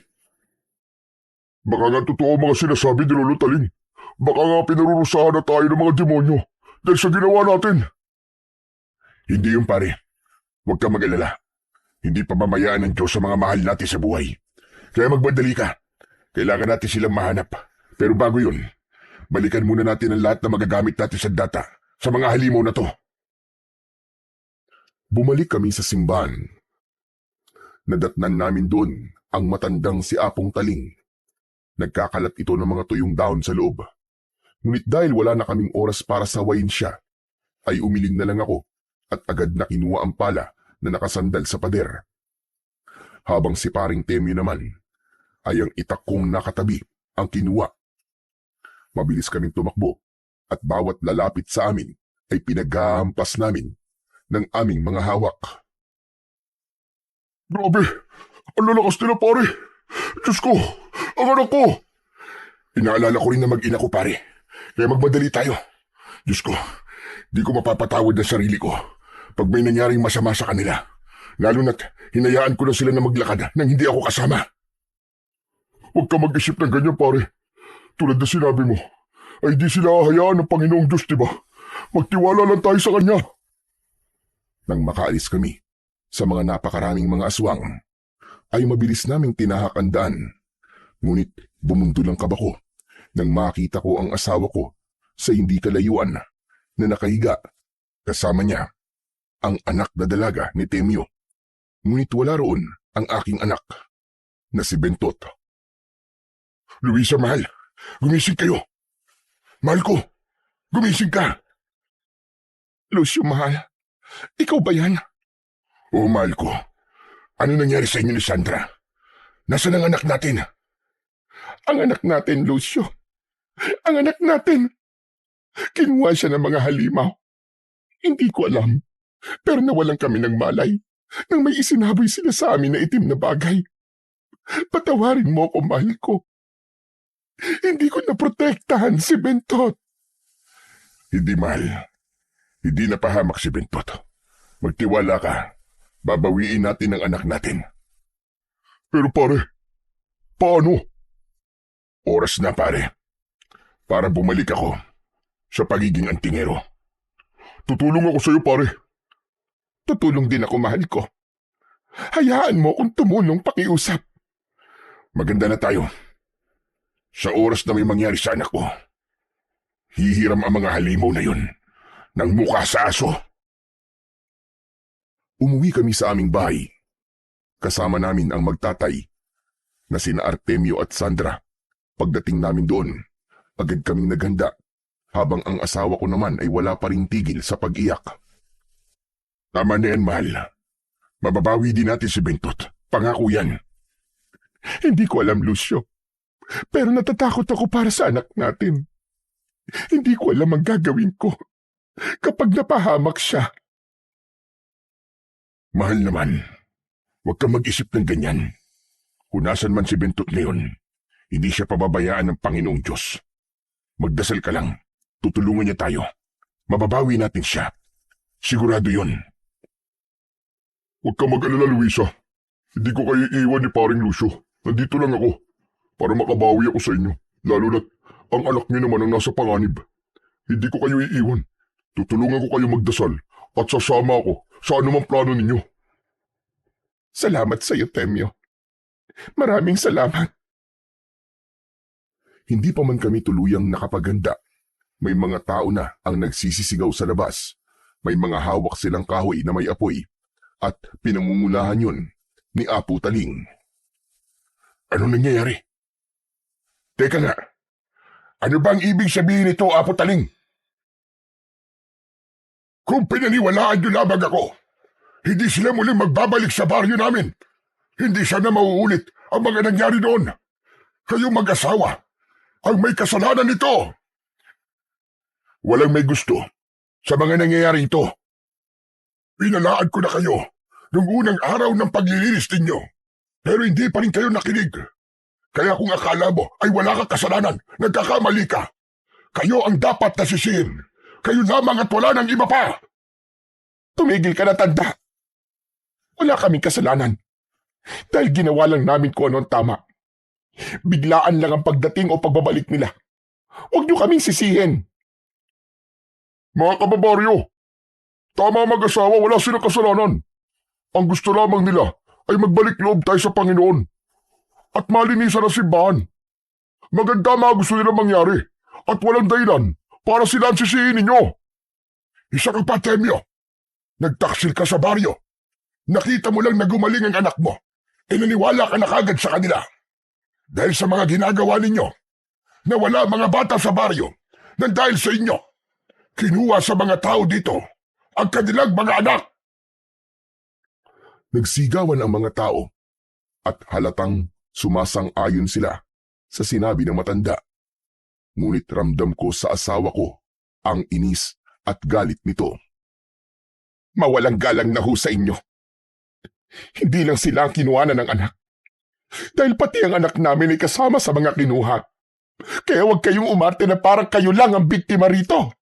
Baka nga totoo ang mga sinasabi ni Lolo Taling. Baka nga pinarurusahan na tayo ng mga demonyo dahil sa ginawa natin. Hindi yung pare. Huwag kang mag-alala. Hindi pa mamayaan ng Diyos sa mga mahal natin sa buhay. Kaya magbadali ka. Kailangan natin silang mahanap. Pero bago yun, balikan muna natin ang lahat na magagamit natin sa data sa mga halimaw na to. Bumalik kami sa simbahan. Nadatnan namin doon ang matandang si Apong Taling. Nagkakalat ito ng mga tuyong dahon sa loob. Ngunit dahil wala na kaming oras para sawayin siya, ay umiling na lang ako at agad na kinuha ang pala na nakasandal sa pader. Habang si Paring Temyo naman ay ang itak kong nakatabi ang kinuha. Mabilis kaming tumakbo at bawat lalapit sa amin ay pinaghahampas namin ng aming mga hawak. Grabe! Ang lalakas nila, pare! Diyos ko! Ang anak ko! Inaalala ko rin na mag-ina ko, pare. Kaya magmadali tayo. Diyos ko, di ko mapapatawad ang sarili ko pag may nangyaring masama sa kanila. Lalo na't hinayaan ko na sila na maglakad nang hindi ako kasama. Huwag ka mag-isip ng ganyan, pare. Tulad na sinabi mo, ay di sila hahayaan ng Panginoong Diyos, diba? Magtiwala lang tayo sa Kanya. Nang makaalis kami sa mga napakaraming mga aswang, ay mabilis naming tinahak ang daan. Ngunit bumundol ang kaba ko nang makita ko ang asawa ko sa hindi kalayuan na nakahiga Kasama niya ang anak na dalaga ni Temyo. Ngunit wala roon ang aking anak na si Bentot. Luisa, mahal, gumising kayo. Mahal ko, gumising ka. Lucio, mahal. Ikaw ba yan? Oo, mahal ko. Ano nangyari sa inyo ni Sandra? Nasaan ang anak natin? Ang anak natin, Lucio. Ang anak natin. Kinuha siya ng mga halimaw. Hindi ko alam. Pero nawalan kami ng malay nang may isinaboy sila sa amin na itim na bagay. Patawarin mo ko, mahal ko. Hindi ko naprotektahan si Bentot. Hindi, mahal. Hindi napahamak si Bentot. Magtiwala ka. Babawiin natin ang anak natin. Pero pare, paano? Oras na, pare. Para bumalik ako sa pagiging antingero. Tutulong ako sa iyo, pare. Tutulong din ako, mahal ko. Hayaan mo kung tumulong pakiusap. Maganda na tayo. Sa oras na may mangyari sa anak ko, hihiram ang mga halimaw na yun ng mukha sa aso. Umuwi kami sa aming bahay. Kasama namin ang magtatay na sina Artemio at Sandra. Pagdating namin doon, agad kaming naghanda habang ang asawa ko naman ay wala pa ring tigil sa pag-iyak. Tama na yan, mahal. Mababawi din natin si Bentot. Pangako yan. Hindi ko alam, Lucio. Pero natatakot ako para sa anak natin. Hindi ko alam ang gagawin ko kapag napahamak siya. Mahal naman, huwag kang mag-isip ng ganyan. Kung nasan man si Bentot ngayon, hindi siya pababayaan ng Panginoong Diyos. Magdasal ka lang. Tutulungan niya tayo. Mababawi natin siya. Sigurado yun. Huwag kang mag-alala, Luisa. Hindi ko kayo iiwan ni paring Lucio. Nandito lang ako para makabawi ako sa inyo. Lalo na't ang anak niyo naman ang nasa panganib. Hindi ko kayo iiwan. Tutulungan ko kayo magdasal at sasama ako sa anumang plano ninyo. Salamat sa iyo, Temyo. Maraming salamat. Hindi pa man kami tuluyang nakapaganda. May mga tao na ang nagsisisigaw sa labas. May mga hawak silang kahoy na may apoy at pinamumulahan yun ni Apo Taling. Ano nangyayari? Teka nga, ano bang ibig sabihin nito, Apo Taling? Kung pinaniwalaan nyo lamang ako, hindi sila muling magbabalik sa baryo namin. Hindi sana mauulit ang mga nangyari doon. Kayong mag-asawa ang may kasalanan nito. Walang may gusto sa mga nangyayari ito. Pinalaan ko na kayo nung unang araw ng paglilinis ninyo, pero hindi pa rin kayo nakinig. Kaya kung akala mo ay wala kang kasalanan, nagkakamali ka. Kayo ang dapat nasisihin. Kayo lamang at wala ng iba pa. Tumigil ka na, tanda. Wala kaming kasalanan. Dahil ginawa lang namin kung ano ang tama. Biglaan lang ang pagdating o pagbabalik nila. Huwag niyo kaming sisihin. Mga kababaryo, tama mag-asawa, wala silang kasalanan. Ang gusto lamang nila ay magbalik loob tayo sa Panginoon at malinisan ang simbahan. Maganda mga gusto nila mangyari at walang dahilan para sila ang sisihin ninyo. Isa kang Patemyo, nagtaksil ka sa baryo. Nakita mo lang na gumaling ang anak mo. Naniwala ka na kagad sa kanila. Dahil sa mga ginagawa ninyo, nawala mga bata sa baryo nang dahil sa inyo. Kinuha sa mga tao dito ang kanilang mga anak. Nagsigawan ang mga tao at halatang sumasang-ayon sila sa sinabi ng matanda. Ngunit ramdam ko sa asawa ko ang inis at galit nito. Mawalang galang na ho sa inyo. Hindi lang sila ang kinuhanan ng anak. Dahil pati ang anak namin ay kasama sa mga kinuha. Kaya huwag kayong umarte na parang kayo lang ang biktima rito.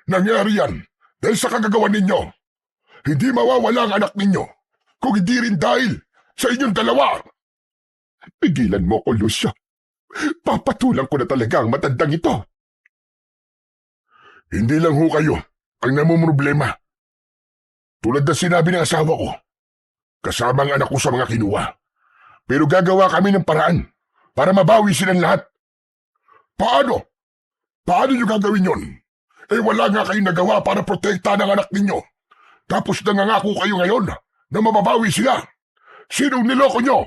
Nangyari yan dahil sa kagagawa ninyo. Hindi mawawala ang anak ninyo kung hindi rin dahil sa inyong dalawa. Pigilan mo ko, Lucio. Papatulang ko na talaga ang matandang ito. Hindi lang ho kayo ang namumroblema. Tulad na sinabi ng asawa ko, kasama ang anak ko sa mga kinuha. Pero gagawa kami ng paraan para mabawi silang lahat. Paano? Paano nyo gagawin yon? Wala nga kayong nagawa para protektahan ang anak ninyo. Tapos nangangako kayo ngayon na mababawi sila. Sinong niloko nyo?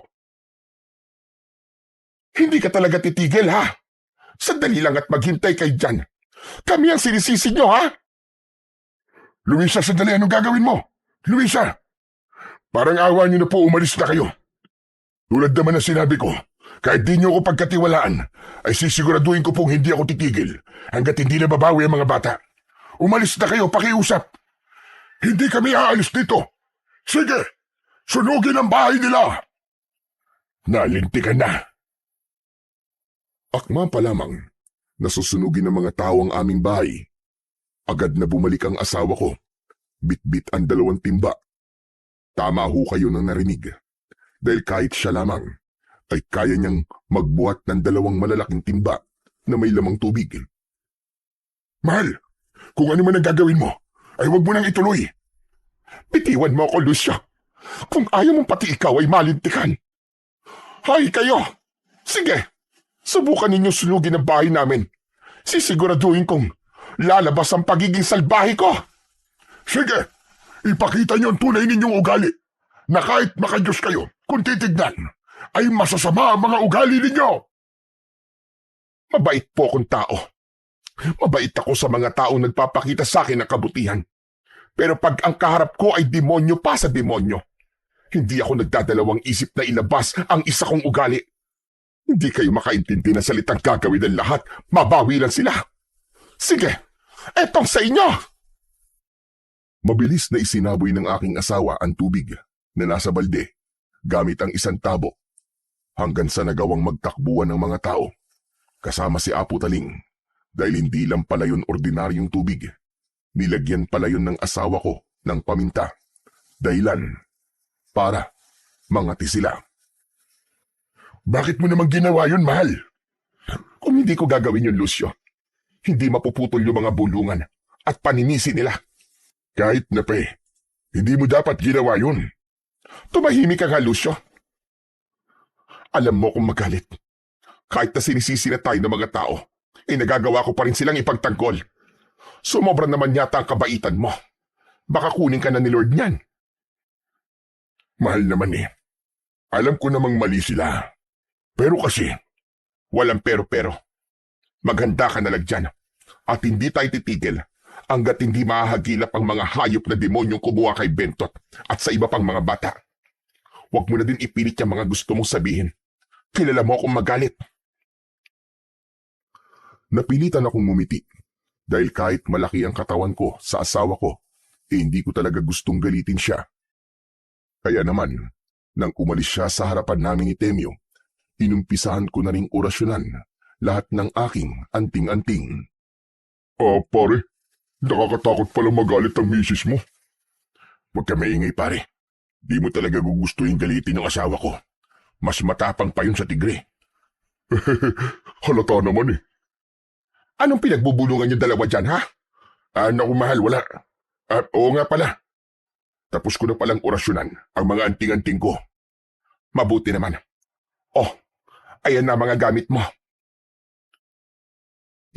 Hindi ka talaga titigil, ha? Sandali lang at maghintay kayo dyan. Kami ang sinisisi nyo, ha? Luisa, sandali, anong gagawin mo? Luisa! Parang awa niyo na po, umalis na kayo. Tulad naman ng sinabi ko, kahit di niyo ako pagkatiwalaan, ay sisiguraduhin ko pong hindi ako titigil hanggat hindi na babawi ang mga bata. Umalis na kayo, pakiusap. Hindi kami aalis dito. Sige, sunugin ang bahay nila. Nalintikan na. Akma pa lamang, nasusunugin ng mga tao ang aming bahay. Agad na bumalik ang asawa ko. Bit-bit ang 2 timba. Tama ho kayo nang narinig. Dahil kahit siya lamang, ay kaya niyang magbuhat ng 2 malalaking timba na may lamang tubig. Mahal, kung ano man ang gagawin mo, ay huwag mo nang ituloy. Bitiwan mo ako, Lucio. Kung ayaw mong pati ikaw ay malintikan. Hay kayo! Sige, subukan ninyo sunugin ang bahay namin. Sisiguraduhin kong lalabas ang pagiging salbahe ko. Sige, ipakita niyo ang tunay ninyong ugali na kahit makadiyos kayo, kung titignan, ay masasama ang mga ugali ninyo. Mabait po akong tao. Mabait ako sa mga taong nagpapakita sa akin ng kabutihan. Pero pag ang kaharap ko ay demonyo pa sa demonyo, hindi ako nagdadalawang isip na ilabas ang isa kong ugali. Hindi kayo makaintindi na salitang gagawin ng lahat, mabawi lang sila. Sige, etong sa inyo! Mabilis na isinaboy ng aking asawa ang tubig na nasa balde gamit ang isang tabo hanggang sa nagawang magtakbuhan ng mga tao kasama si Apo Taling dahil hindi lang pala yun ordinaryong tubig. Nilagyan pala yun ng asawa ko ng paminta. Dahilan para mangati sila. Bakit mo naman ginawa yun, mahal? Kung hindi ko gagawin yun, Lucio, hindi mapuputol yung mga bulungan at paninisi nila. Kahit na hindi mo dapat ginawa yun. Tumahimik ka nga, Lucio. Alam mo kung magalit. Kahit na sinisisi na tayo ng mga tao, nagagawa ko pa rin silang ipagtanggol. Sumobra naman yata ang kabaitan mo. Baka kunin ka na ni Lord niyan. Mahal naman Alam ko namang mali sila. Pero kasi, walang pero-pero. Maghanda ka na lang dyan. At hindi tayo titigil hanggat hindi mahahagilap ang mga hayop na demonyong kumuha kay Bentot at sa iba pang mga bata. Huwag mo na din ipilit yung mga gusto mong sabihin. Kilala mo akong magalit. Napilitan akong ngumiti dahil kahit malaki ang katawan ko sa asawa ko, hindi ko talaga gustong galitin siya. Kaya naman, nang umalis siya sa harapan namin ni Temyo, inumpisahan ko na ring orasyonan lahat ng aking anting-anting. Pare, nakakatakot pala magalit ang misis mo. Huwag ka maingay, pare. Di mo talaga gugustuhin galitin ang asawa ko. Mas matapang pa yun sa tigre. Halata naman Anong pinagbubulungan yung dalawa dyan, ha? Naku mahal, wala. Oo nga pala. Tapos ko na palang orasyonan ang mga anting-anting ko. Mabuti naman. Oh, ayan na mga gamit mo.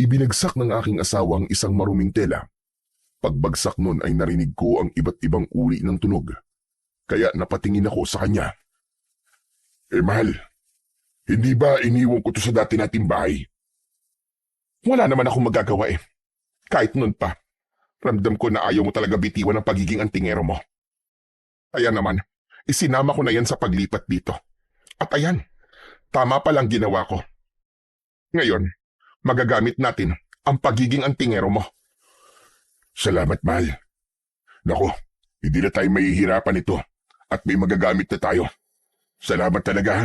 Ibinagsak ng aking asawa ang isang maruming tela. Pagbagsak nun ay narinig ko ang iba't ibang uri ng tunog. Kaya napatingin ako sa kanya. Mahal, hindi ba iniwan ko to sa dati nating bahay? Wala naman akong magagawa Kahit nun pa, ramdam ko na ayaw mo talaga bitiwan ang pagiging antingero mo. Kaya naman, isinama ko na yan sa paglipat dito. At ayan, tama palang ginawa ko. Ngayon, magagamit natin ang pagiging antingero mo. Salamat, mahal. Naku, hindi na tayo mahihirapan ito at may magagamit na tayo. Salamat talaga, ha?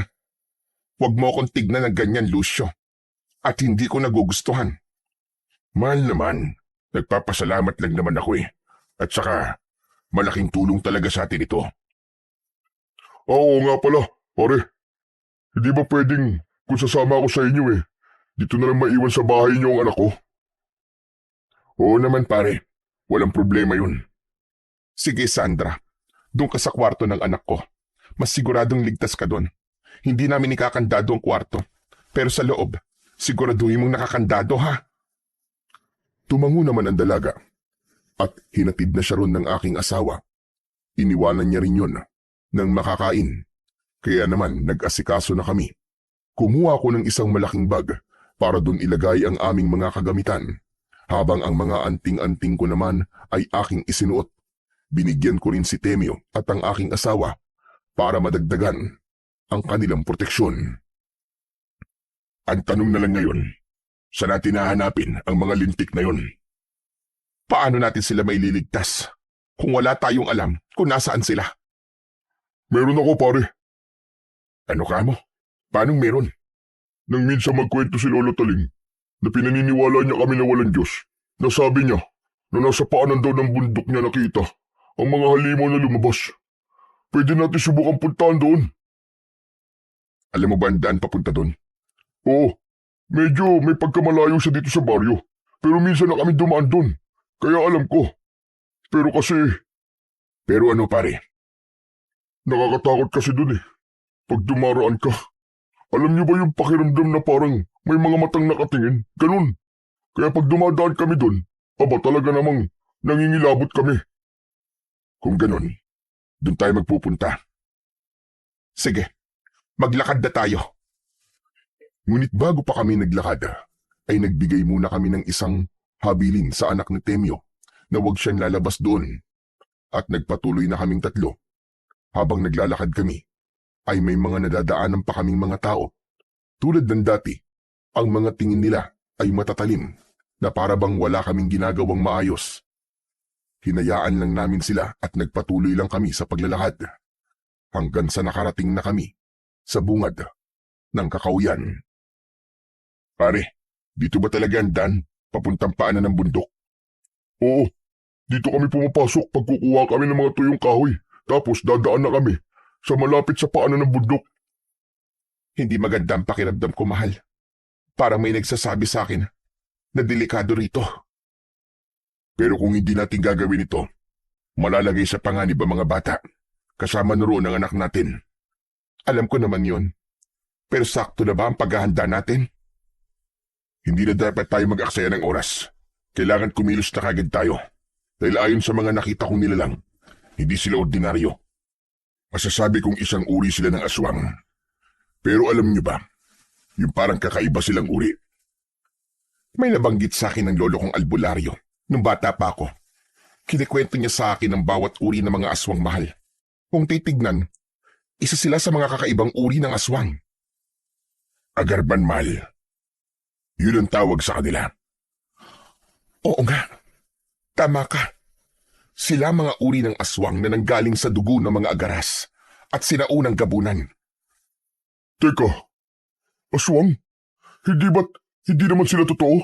Huwag mo akong tignan ng ganyan, Lucio. At hindi ko nagugustuhan. Mahal naman, nagpapasalamat lang naman ako At saka, malaking tulong talaga sa atin ito. Oo nga pala, pare. Hindi ba pwedeng kung sasama ako sa inyo dito na lang maiwan sa bahay niyo ang anak ko? Oo naman pare, walang problema yun. Sige Sandra, doon ka sa kwarto ng anak ko. Mas siguradong ligtas ka doon. Hindi namin ikakandado ang kwarto. Pero sa loob, siguraduhin mong nakakandado, ha? Tumango naman ang dalaga at hinatid na siya ron ng aking asawa. Iniwanan niya rin yun nang makakain. Kaya naman nag-asikaso na kami. Kumuha ako ng isang malaking bag para doon ilagay ang aming mga kagamitan, habang ang mga anting-anting ko naman ay aking isinuot. Binigyan ko rin si Temyo at ang aking asawa para madagdagan ang kanilang proteksyon. Ang tanong na lang ngayon, saan natin hahanapin ang mga lintik na yon? Paano natin sila maililigtas kung wala tayong alam kung nasaan sila? Meron ako pare. Ano ka mo? Paanong meron? Nang minsan magkwento si Lolo Taling na pinaniniwala niya kami na walang Diyos, na sabi niya na nasa paanan daw ng bundok niya nakita ang mga halimaw na lumabas. Pwede natin subukan puntahan doon. Alam mo ba ang daan papunta doon? Oo, medyo may pagkamalayo siya dito sa baryo, pero minsan na kami dumaan doon, kaya alam ko. Pero ano pare? nakakatakot kasi doon eh. Pag dumaraan ka, alam niyo ba yung pakiramdam na parang may mga matang nakatingin? Ganun. Kaya pag dumadaan kami doon, talaga namang nangingilabot kami. Kung ganun, doon tayo magpupunta. Sige, maglakad na tayo. Ngunit bago pa kami naglakad, ay nagbigay muna kami ng isang habilin sa anak ni Temyo na huwag siyang lalabas doon. At nagpatuloy na kaming tatlo. Habang naglalakad kami, ay may mga nadadaanan pa kaming mga tao. Tulad ng dati, ang mga tingin nila ay matatalim na para bang wala kaming ginagawang maayos. Hinayaan lang namin sila at nagpatuloy lang kami sa paglalakad hanggang sa nakarating na kami sa bungad ng kakauyan. Pare, dito ba talaga ang daan papuntang paanan ng bundok? Oo, dito kami pumapasok pag kukuha kami ng mga tuyong kahoy. Tapos dadaan na kami sa malapit sa paanan ng bundok. Hindi maganda ang pakiramdam ko, mahal. Parang may nagsasabi sa akin na delikado rito. Pero kung hindi natin gagawin ito, malalagay sa panganib ang mga bata. Kasama na roon ang anak natin. Alam ko naman yon. Pero sakto na ba ang paghahanda natin? Hindi na dapat tayo mag-aksaya ng oras. Kailangan kumilos na kagad tayo. Dahil ayon sa mga nakita kong nilalang, hindi sila ordinaryo. Masasabi kong isang uri sila ng aswang. Pero alam niyo ba, yung parang kakaiba silang uri. May nabanggit sa akin ng lolo kong albularyo nung bata pa ako. Kinikwento niya sa akin ang bawat uri ng mga aswang, mahal. Kung titignan, isa sila sa mga kakaibang uri ng aswang. Agarban, mahal. Yun ang tawag sa kanila. Oo nga. Tama ka. Sila mga uri ng aswang na nanggaling sa dugo ng mga agaras at sinaunang gabunan. Teka, aswang? Hindi naman sila totoo?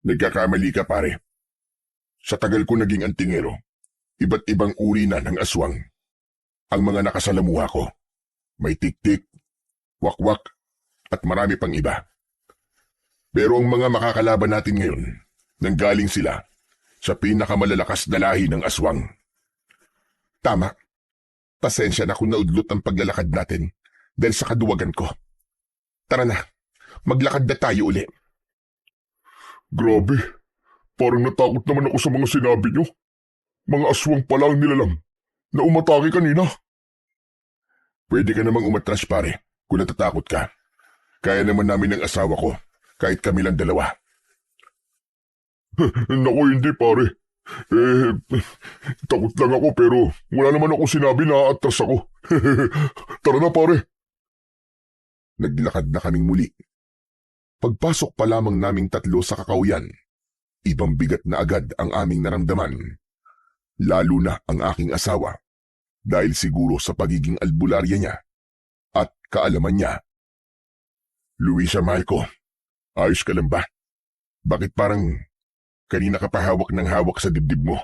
Nagkakamali ka, pare. Sa tagal ko naging antingero, iba't ibang uri na ng aswang. Ang mga nakasalamuha ko, may tik-tik, wakwak, at marami pang iba. Pero ang mga makakalaban natin ngayon, nanggaling sila sa pinakamalalakas na lahi ng aswang. Tama. Pasensya na kung naudlot ang paglalakad natin dahil sa kaduwagan ko. Tara na, maglakad na tayo uli. Grabe, parang natakot naman ako sa mga sinabi niyo. Mga aswang pala ang nilalang na umatake kanina. Pwede ka namang umatras, pare, kung natatakot ka. Kaya naman namin ng asawa ko, kahit kami lang dalawa. Naku, hindi pare. Takot lang ako pero wala naman akong sinabi na atras ako. Tara na, pare. Naglakad na kaming muli. Pagpasok pa lamang naming tatlo sa kakauyan, ibang bigat na agad ang aming naramdaman. Lalo na ang aking asawa dahil siguro sa pagiging albularya niya at kaalaman niya. Luisa, mahal ko, ayos ka lang ba? Bakit parang kanina ka pa hawak ng hawak sa dibdib mo?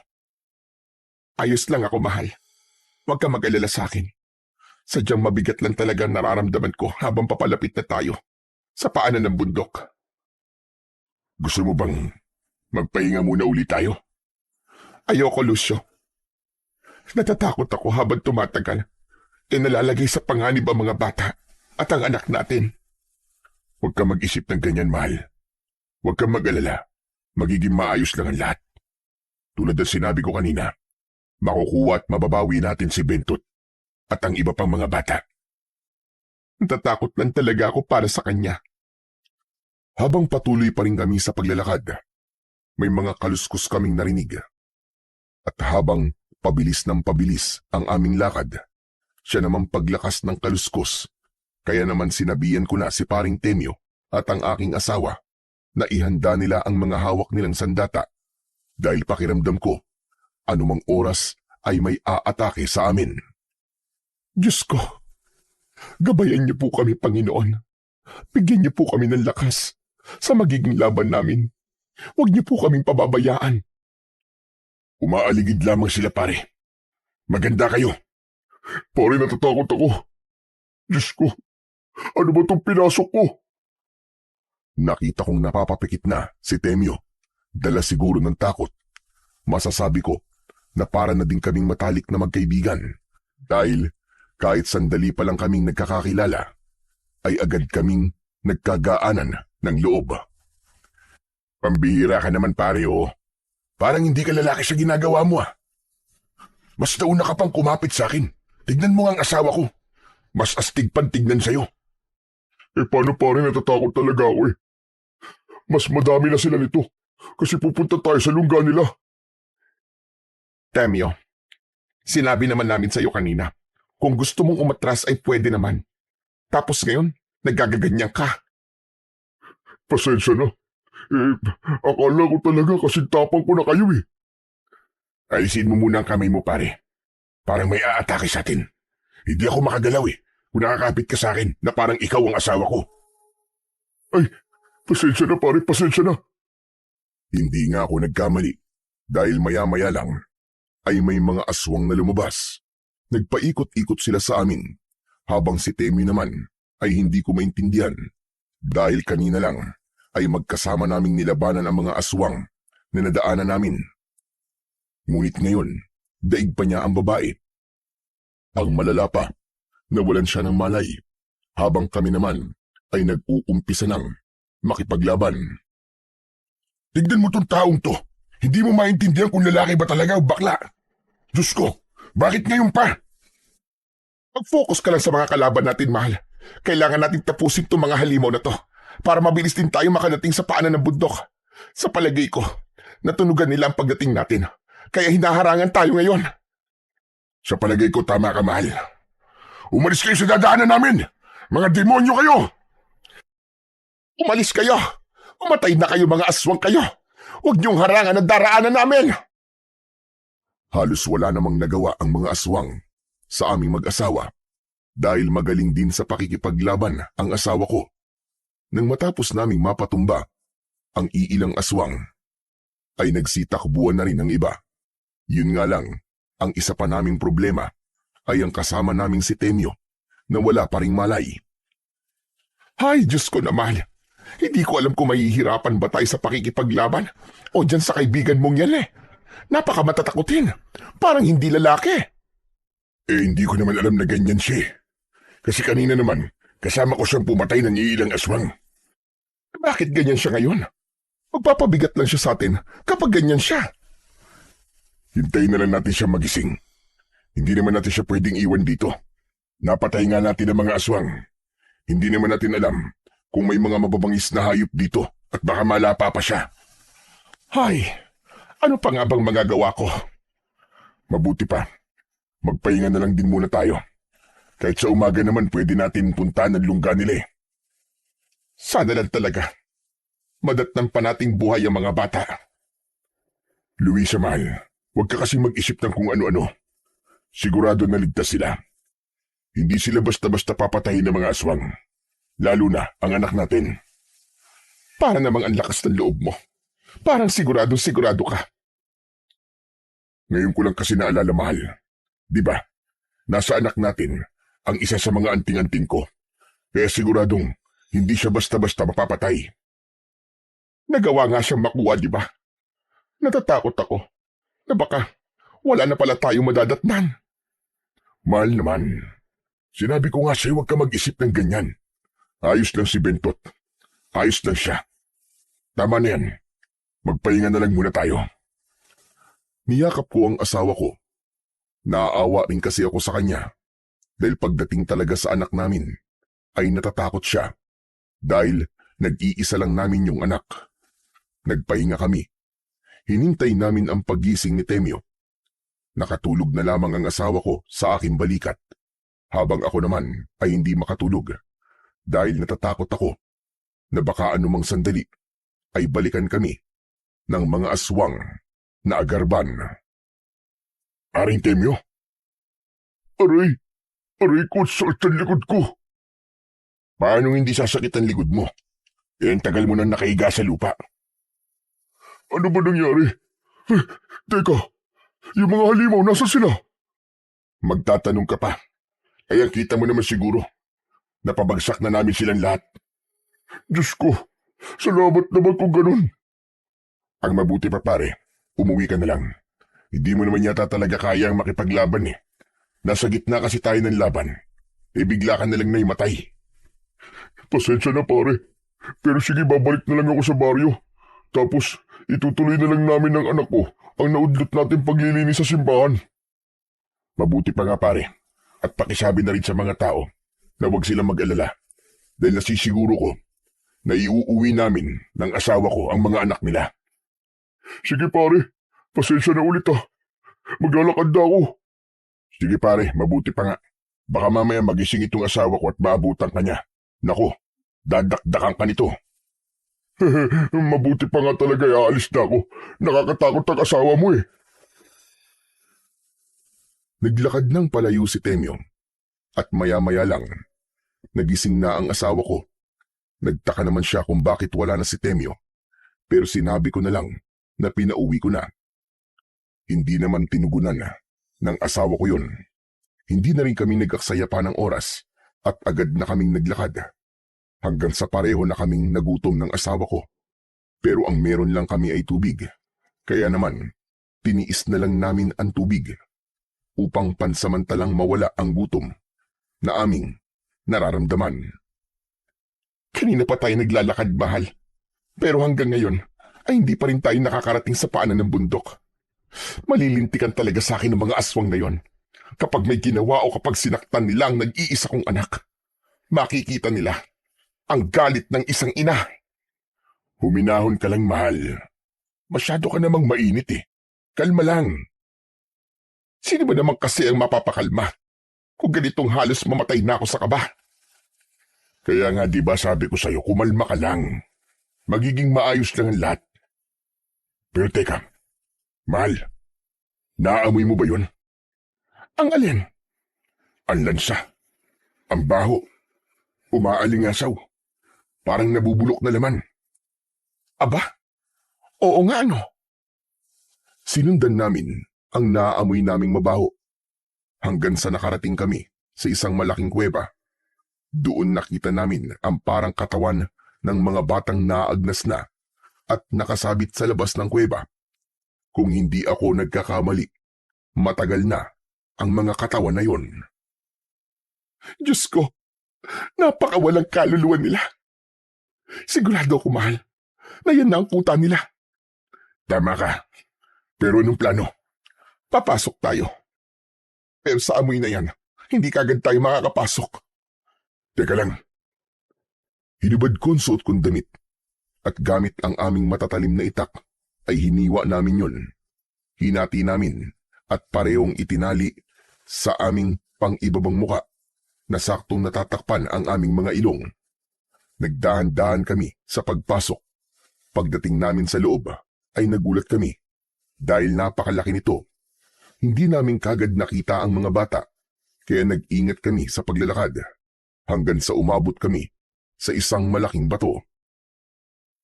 Ayos lang ako, mahal. Huwag ka mag-alala sa akin. Sadyang mabigat lang talaga ang nararamdaman ko habang papalapit na tayo sa paanan ng bundok. Gusto mo bang magpahinga muna ulit tayo? Ayoko, Lucio. Natatakot ako habang tumatagal. Nalalagay sa panganib ang mga bata at ang anak natin. Huwag ka mag-isip ng ganyan, mahal. Huwag kang mag-alala. magiging maayos lang ang lahat. Tulad ng sinabi ko kanina, makukuha at mababawi natin si Bentot at ang iba pang mga bata. Natatakot lang talaga ako para sa kanya. Habang patuloy pa rin kami sa paglalakad, may mga kaluskos kaming narinig. At habang pabilis ng pabilis ang aming lakad, siya naman paglakas ng kaluskos. Kaya naman sinabihan ko na si paring Temyo at ang aking asawa na ihanda nila ang mga hawak nilang sandata dahil pakiramdam ko, anumang oras ay may aatake sa amin. Diyos ko, gabayan niyo po kami, Panginoon. Bigyan niyo po kami ng lakas sa magiging laban namin. Huwag niyo po kaming pababayaan. Umaaligid lamang sila, pare. Maganda kayo. Pare, natatakot ako. Diyos ko, ano ba itong pinasok ko? Nakita kong napapapikit na si Temyo. Dala siguro ng takot. Masasabi ko na para na din kaming matalik na magkaibigan. Dahil kahit sandali pa lang kaming nagkakakilala, ay agad kaming nagkagaanan ng loob. Pambihira ka naman, pare, oh. Parang hindi ka lalaki sa ginagawa mo, ah. Mas nauna ka pang kumapit sa akin. Tignan mo ang asawa ko. Mas astig pang tignan sa'yo. Paano, pare, natatakot talaga ako eh. Mas madami na sila nito kasi pupunta tayo sa lungga nila. Temyo, sinabi naman namin sa'yo kanina, kung gusto mong umatras ay pwede naman. Tapos ngayon, nagagaganyan ka. Pasensya na. Akala ko talaga kasi tapang ko na kayo eh. Alisin mo muna ang kamay mo, pare. Parang may aatake sa atin. Hindi ako makagalaw eh. Kung nakakapit ka sa akin na parang ikaw ang asawa ko. Ay, pasensya na, pare, pasensya na. Hindi nga ako nagkamali dahil maya-maya lang ay may mga aswang na lumabas. Nagpaikot-ikot sila sa amin habang si Temi naman ay hindi ko maintindihan dahil kanina lang ay magkasama naming nilabanan ang mga aswang na nadaanan namin. Ngunit ngayon, daig pa niya ang babae. Ang malala pa, nawalan siya ng malay habang kami naman ay nag-uumpisa ng makipaglaban. Tignan mo tong taong to. Hindi mo maintindihan kung lalaki ba talaga o bakla. Diyos ko, bakit ngayon pa? Mag-focus ka lang sa mga kalaban natin, mahal. Kailangan natin tapusin itong mga halimaw na to para mabilis din tayo makadating sa paanan ng bundok. Sa palagay ko, natunugan nila ang pagdating natin. Kaya hinaharangan tayo ngayon. Sa palagay ko, tama ka, mahal. Umalis kayo sa dadaanan namin! Mga demonyo kayo! Umalis kayo! Umatay na kayo, mga aswang kayo! Huwag niyong harangan ang daraanan namin! Halos wala namang nagawa ang mga aswang sa aming mag-asawa dahil magaling din sa pakikipaglaban ang asawa ko. Nang matapos naming mapatumba ang iilang aswang, ay nagsitakbuhan na rin ang iba. Yun nga lang, ang isa pa naming problema ay ang kasama naming si Temyo na wala pa ring malay. Ay, Diyos ko naman! Hindi ko alam kung mahihirapan ba tayo sa pakikipaglaban o dyan sa kaibigan mong yan eh. Napakamatatakutin. Parang hindi lalaki. Hindi ko naman alam na ganyan siya. Kasi kanina naman, kasama ko siyang pumatay ng iilang aswang. Bakit ganyan siya ngayon? Magpapabigat lang siya sa atin kapag ganyan siya. Hintayin na lang natin siya magising. Hindi naman natin siya pwedeng iwan dito. Napatay nga natin ang mga aswang. Hindi naman natin alam kung may mga mababangis na hayop dito at baka malapa pa siya. Ay, ano pa nga bang magagawa ko? Mabuti pa. Magpahinga na lang din muna tayo. Kahit sa umaga naman pwede natin puntahan ang lungga nila eh. Sana lang talaga. Madatnan pa nating buhay ang mga bata. Luisa, mahal, huwag ka kasi mag-isip ng kung ano-ano. Sigurado na ligtas sila. Hindi sila basta-basta papatayin ng mga aswang. Lalo na ang anak natin. Para namang ang lakas ng loob mo. Parang sigurado ka. Ngayon ko lang kasi naalala, mahal. Diba, nasa anak natin ang isa sa mga anting-anting ko. Kaya siguradong hindi siya basta-basta mapapatay. Nagawa nga siyang makuha, diba? Natatakot ako na baka wala na pala tayong madadatnan. Mahal naman. Sinabi ko nga sa'yo huwag ka mag-isip ng ganyan. Ayos lang si Bentot. Ayos lang siya. Tama na yan. Magpahinga na lang muna tayo. Niyakap ko ang asawa ko. Naaawa rin kasi ako sa kanya dahil pagdating talaga sa anak namin ay natatakot siya dahil nag-iisa lang namin yung anak. Nagpahinga kami. Hinintay namin ang paggising ni Temyo. Nakatulog na lamang ang asawa ko sa aking balikat habang ako naman ay hindi makatulog dahil natatakot ako na baka anumang sandali ay balikan kami ng mga aswang na agarban. Aring Temyo? Aray! Aray ko, sakit ang likod ko. Paano hindi sasakit ang likod mo? Ang tagal mo nang nakahiga sa lupa. Ano ba nangyari? Teka, yung mga halimaw, nasa sila? Magtatanong ka pa. Kaya kita mo naman siguro. Napabagsak na namin silang lahat. Diyos ko, salamat naman kung ganun. Ang mabuti pa pare, umuwi ka na lang. Hindi mo naman yata talaga kayang makipaglaban eh. Nasa gitna kasi tayo ng laban. Bigla ka na lang na imatay. Pasensya na pare. Pero sige, babalik na lang ako sa baryo. Tapos, itutuloy na lang namin ng anak ko ang naudlot natin paglilinis sa simbahan. Mabuti pa nga pare. At pakisabi na rin sa mga tao na huwag silang mag-alala. Dahil nasisiguro ko na iuuwi namin ng asawa ko ang mga anak nila. Sige pare, pasensya na ulit ah. Maglalakad na ako. Sige pare, mabuti pa nga. Baka mamaya magising itong asawa ko at maabutan ka niya. Nako, dadakdakan ka nito. Mabuti pa nga talaga aalis na ako. Nakakatakot ang asawa mo eh. Naglakad ng palayo si Temyo. At maya-maya lang, nagising na ang asawa ko. Nagtaka naman siya kung bakit wala na si Temyo. Pero sinabi ko na lang na pinauwi ko na. Hindi naman tinugunan ng asawa ko yun. Hindi na rin kami nag-aksaya pa ng oras at agad na kaming naglakad. Hanggang sa pareho na kaming nagutom ng asawa ko. Pero ang meron lang kami ay tubig. Kaya naman, tiniis na lang namin ang tubig upang pansamantalang mawala ang gutom na aming nararamdaman. Kanina pa tayo naglalakad, mahal. Pero hanggang ngayon ay hindi pa rin tayo nakakarating sa paanan ng bundok. Malilintikan talaga sa akin ng mga aswang na yon. Kapag may ginawa o kapag sinaktan nila ang nag-iisa kong anak, makikita nila ang galit ng isang ina. Huminahon ka lang, mahal. Masyado ka namang mainit eh. Kalma lang. Sino ba naman kasi ang mapapakalma kung ganitong halos mamatay na ako sa kaba? Kaya nga diba sabi ko sa'yo, kumalma ka lang. Magiging maayos lang ang lahat. Pero teka, mahal, naamoy mo ba yun? Ang alin? Ang lansa. Ang baho. Umaalingasaw. Parang nabubulok na laman. Aba, oo nga ano. Sinundan namin ang naaamoy naming mabaho. Hanggang sa nakarating kami sa isang malaking kuweba. Doon nakita namin ang parang katawan ng mga batang naagnas na at nakasabit sa labas ng kuweba. Kung hindi ako nagkakamali, matagal na ang mga katawan na yon. Diyos ko, napakawalang kaluluwa nila. Sigurado ako, mahal, na yan na ang kuta nila. Tama ka. Pero anong plano? Papasok tayo. Pero sa amoy na yan, hindi kagad tayo makakapasok. Teka lang. Hinubad ko ang suot kong damit at gamit ang aming matatalim na itak ay hiniwa namin yon. Hinati namin at parehong itinali sa aming pang-ibabang muka na saktong natatakpan ang aming mga ilong. Nagdahan-dahan kami sa pagpasok. Pagdating namin sa loob ay nagulat kami dahil napakalaki nito. Hindi namin kagad nakita ang mga bata kaya nag-ingat kami sa paglalakad hanggang sa umabot kami sa isang malaking bato.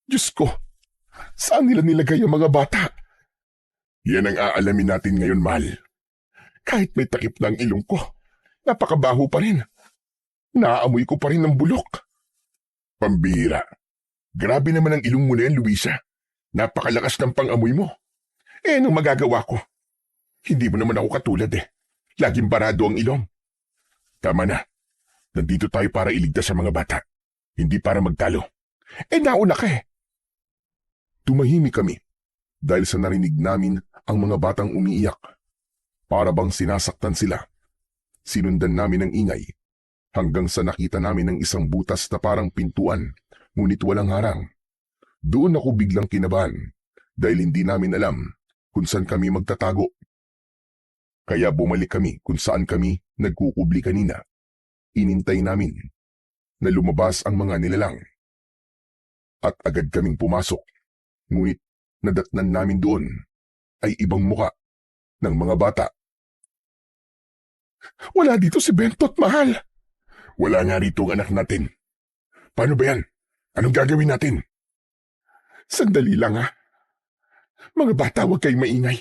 Diyos ko, saan nila nilagay ang mga bata? Yan ang aalamin natin ngayon, mahal. Kahit may takip na ang ilong ko, napakabaho pa rin. Naaamoy ko pa rin ng bulok. Pambihira. Grabe naman ang ilong mo na yan, Luisa. Napakalakas ng pang-amoy mo. Anong magagawa ko? Hindi mo naman ako katulad eh. Laging barado ang ilong. Tama na. Nandito tayo para iligtas sa mga bata. Hindi para magtalo. Nauna ka eh. Tumahimik kami dahil sa narinig namin ang mga batang umiiyak. Para bang sinasaktan sila. Sinundan namin ang ingay hanggang sa nakita namin ang isang butas na parang pintuan, ngunit walang harang. Doon ako biglang kinabahan dahil hindi namin alam kung saan kami magtatago. Kaya bumalik kami kung saan kami nagkukubli kanina. Inintay namin na lumabas ang mga nilalang. At agad kaming pumasok. Ngunit nadatnan namin doon ay ibang muka ng mga bata. Wala dito si Bentot, mahal. Wala nga rito ang anak natin. Paano ba yan? Anong gagawin natin? Sandali lang ha. Mga bata, huwag kayong maingay.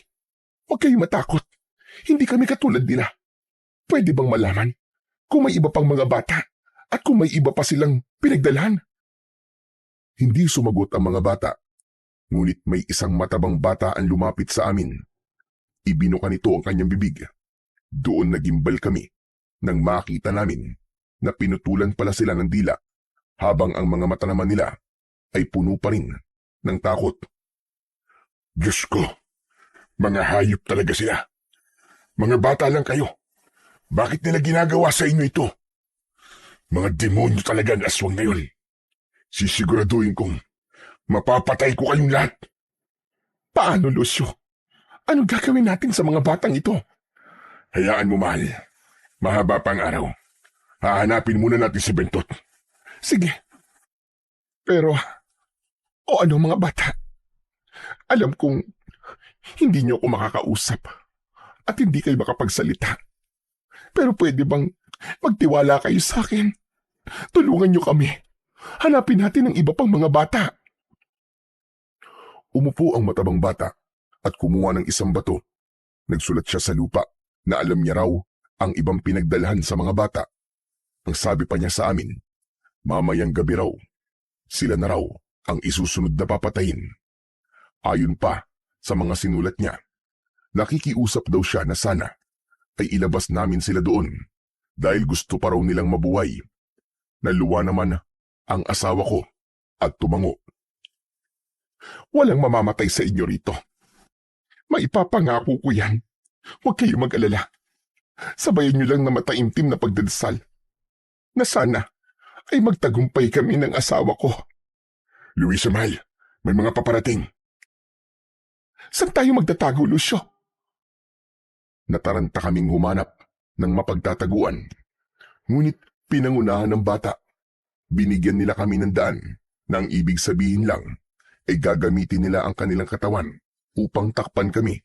Huwag kayong matakot. Hindi kami katulad nila. Pwede bang malaman kung may iba pang mga bata at kung may iba pa silang pinagdalhan? Hindi sumagot ang mga bata. Ngunit may isang matabang bata ang lumapit sa amin. Ibinuka nito ang kanyang bibig. Doon nagimbal kami nang makita namin na pinutulan pala sila ng dila habang ang mga mata naman nila ay puno pa rin ng takot. Diyos ko, mga hayop talaga sila. Mga bata lang kayo. Bakit nila ginagawa sa inyo ito? Mga demonyo talaga ang aswang ngayon. Sisiguraduhin kong mapapatay ko kayong lahat. Paano, Lucio? Anong gagawin natin sa mga batang ito? Hayaan mo, mahal. Mahaba pang araw. Hahanapin muna natin si Bentot. Sige. Pero, o ano mga bata? Alam kong hindi niyo ako makakausap at hindi kayo makapagsalita. Pero pwede bang magtiwala kayo sa akin? Tulungan niyo kami. Hanapin natin ang iba pang mga bata. Umupo ang matabang bata at kumuha ng isang bato. Nagsulat siya sa lupa na alam niya raw ang ibang pinagdalhan sa mga bata. Ang sabi pa niya sa amin, mamayang gabi raw, sila na raw ang isusunod na papatayin. Ayon pa sa mga sinulat niya, nakikiusap daw siya na sana ay ilabas namin sila doon dahil gusto pa raw nilang mabuhay. Naluwa naman ang asawa ko at tumango. Walang mamamatay sa inyo rito. Maipapangako ko yan. Huwag kayo mag-alala. Sabayan niyo lang na mataimtim na pagdadasal. Na sana ay magtagumpay kami ng asawa ko. Luisa, mahal, may mga paparating. Saan tayo magtatago, Lucio? Nataranta kaming humanap ng mapagtataguan. Ngunit pinangunahan ng bata. Binigyan nila kami ng daan na ang ibig sabihin lang ay gagamitin nila ang kanilang katawan upang takpan kami.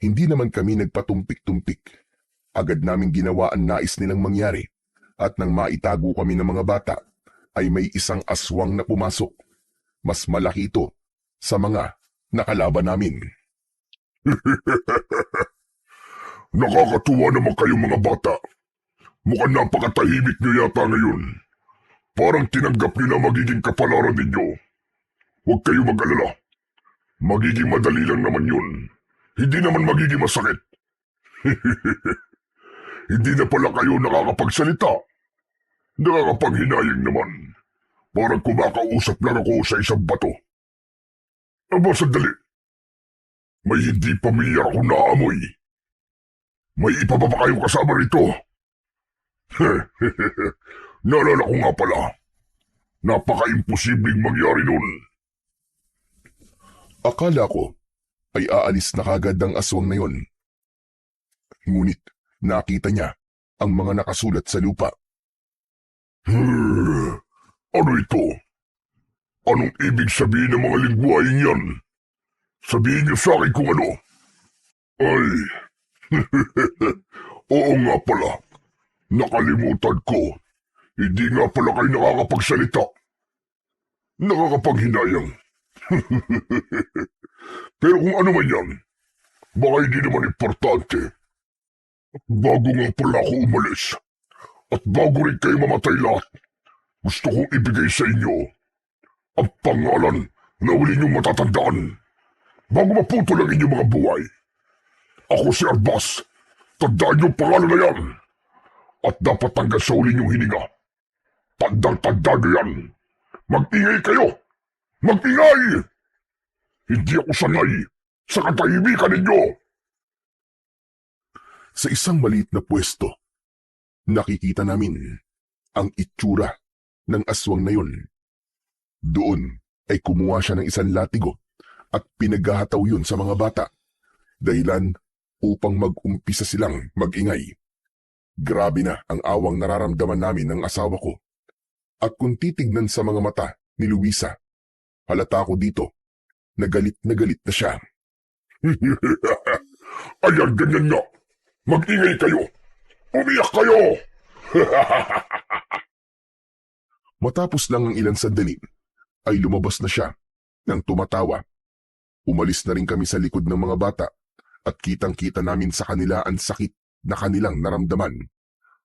Hindi naman kami nagpatumpik-tumpik. Agad naming ginawa ang nais nilang mangyari at nang maitago kami ng mga bata ay may isang aswang na pumasok. Mas malaki ito sa mga nakalaban namin. Nakakatuwa naman kayong mga bata. Mukhang napakatahimik niyo yata ngayon. Parang tinanggap niyo na magiging kapalaran ninyo. Huwag kayo mag-alala. Magiging madali lang naman yun. Hindi naman magiging masakit. Hindi na pala kayo nakakapagsalita. Nakakapanghinayang naman. Parang kumakausap lang ako sa isang bato. Aba, sandali. May hindi pamilyar akong naamoy. May iba pa ba kayong kasama rito? Naalala ko nga pala. Napaka-imposibleng mangyari nun. Akala ko ay aalis na kagad ang aswang na yon. Ngunit nakita niya ang mga nakasulat sa lupa. Ano ito? Anong ibig sabihin ng mga lingwahe niyan? Sabihin niyo sa akin kung ano. Ay, oo nga pala. Nakalimutan ko. Hindi nga pala kayo nakakapagsalita. Nakakapanghinayang. Pero kung ano man yan, baka hindi naman importante. Bago nga pala ako umalis, at bago rin kayo mamatay lahat, gusto kong ibigay sa inyo ang pangalan na uli niyong matatandaan bago maputol ang inyong mga buhay. Ako si Arbas. Tandaan niyo ang pangalan na yan. At dapat hanggang sa uli niyong hininga. Tandang-tandaan niyo yan. Mag-ingay kayo! Mag-ingay! Hindi ako sanay sa katahimikan ninyo! Sa isang maliit na pwesto, nakikita namin ang itsura ng aswang na yun. Doon ay kumuha siya ng isang latigo at pinaghahataw yun sa mga bata, dahilan upang mag-umpisa silang mag-ingay. Grabe na ang awang nararamdaman namin ng asawa ko. At kung titignan sa mga mata ni Luisa, halata ko dito na galit na siya. Ayan, ganyan nga. Mag-ingay kayo. Umiyak kayo. Matapos lang ang ilang sandali, ay lumabas na siya nang tumatawa. Umalis na rin kami sa likod ng mga bata at kitang-kita namin sa kanila ang sakit na kanilang naramdaman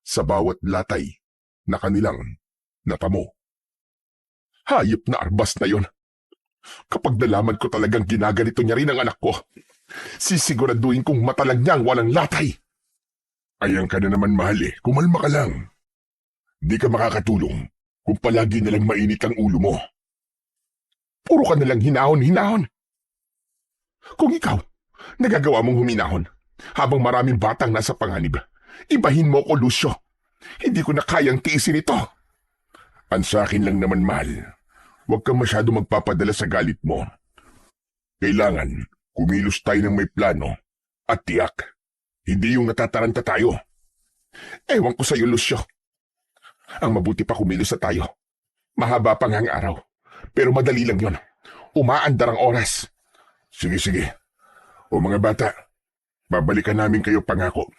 sa bawat latay na kanilang natamo. Hayop na arbas na yon. Kapag nalaman ko talagang ginaganito niya rin ang anak ko, sisiguraduhin kong matalag niyang walang latay. Ayan ka na naman, mahal eh. Kumalma ka lang. Di ka makakatulong kung palagi nalang mainit ang ulo mo. Puro ka nalang hinahon. Kung ikaw, nagagawa mong huminahon habang maraming batang nasa panganib, ibahin mo ko, Lucio. Hindi ko na kayang tiisin ito. Ang sa akin lang naman, mahal. Huwag kang masyado magpapadala sa galit mo. Kailangan kumilos tayo ng may plano at tiyak. Hindi yung natataranta tayo. Ewan ko sa iyo, Lucio. Ang mabuti pa kumilos na tayo. Mahaba pang ang araw. Pero madali lang yon. Umaandar ang oras. Sige. O mga bata, babalikan namin kayo pangako.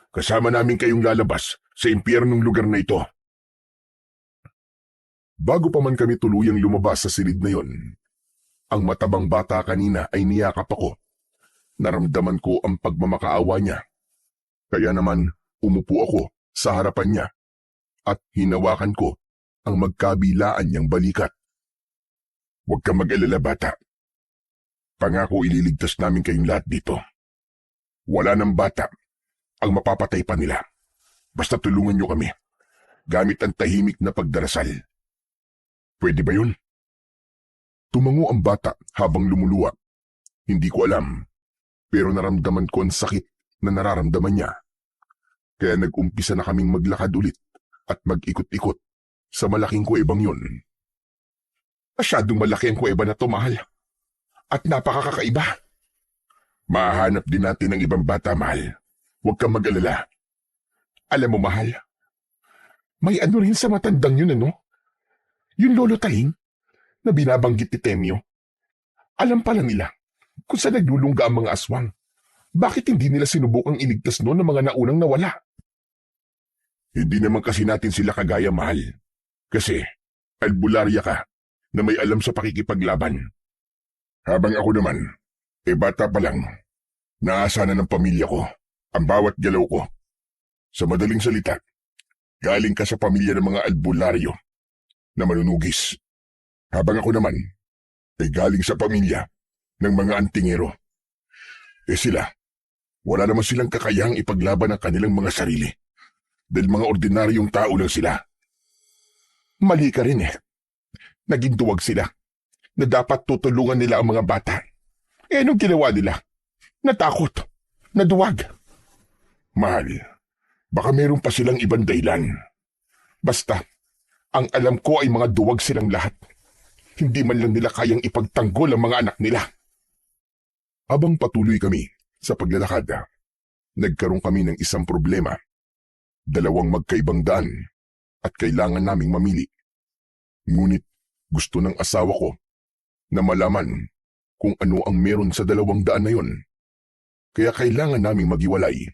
Kasama namin kayong lalabas sa impyernong lugar na ito. Bago pa man kami tuluyang lumabas sa silid na yon, ang matabang bata kanina ay niyakap ako. Naramdaman ko ang pagmamakaawa niya. Kaya naman umupo ako sa harapan niya at hinawakan ko ang magkabilaan niyang balikat. Huwag kang mag-alala, bata. Pangako ililigtas namin kayong lahat dito. Wala ng bata ang mapapatay pa nila. Basta tulungan niyo kami gamit ang tahimik na pagdarasal. Pwede ba yun? Tumango ang bata habang lumuluwa. Hindi ko alam, pero naramdaman ko ang sakit na nararamdaman niya. Kaya nag-umpisa na kaming maglakad ulit at mag-ikot-ikot sa malaking kuwebang yun. Masyadong malaki ang kuweba na to, mahal. At napakakaiba. Mahanap din natin ng ibang bata, mahal. Huwag kang mag-alala. Alam mo, mahal, may ano rin sa matandang yun, ano? Yung lolo Taling na binabanggit ni Temyo. Alam pala nila kung saan naglulungga ang mga aswang. Bakit hindi nila sinubukang iligtas noon ng mga naunang nawala? Hindi naman kasi natin sila kagaya, mahal. Kasi albularya ka na may alam sa pakikipaglaban. Habang ako naman, bata pa lang, naasa na ng pamilya ko ang bawat galaw ko. Sa madaling salita, galing ka sa pamilya ng mga albularyo na manunugis. Habang ako naman, galing sa pamilya ng mga antingero. Sila, wala naman silang kakayahang ipaglaban ang kanilang mga sarili. Dahil mga ordinaryong tao lang sila. Mali ka rin eh. Naging duwag sila na dapat tutulungan nila ang mga bata. Anong ginawa nila? Natakot. Naduwag. Mahal, baka meron pa silang ibang dahilan. Basta, ang alam ko ay mga duwag silang lahat. Hindi man lang nila kayang ipagtanggol ang mga anak nila. Habang patuloy kami sa paglalakad, nagkaroon kami ng isang problema. Dalawang magkaibang daan at kailangan naming mamili. Ngunit gusto ng asawa ko na malaman kung ano ang meron sa dalawang daan na yon. Kaya kailangan naming maghiwalay.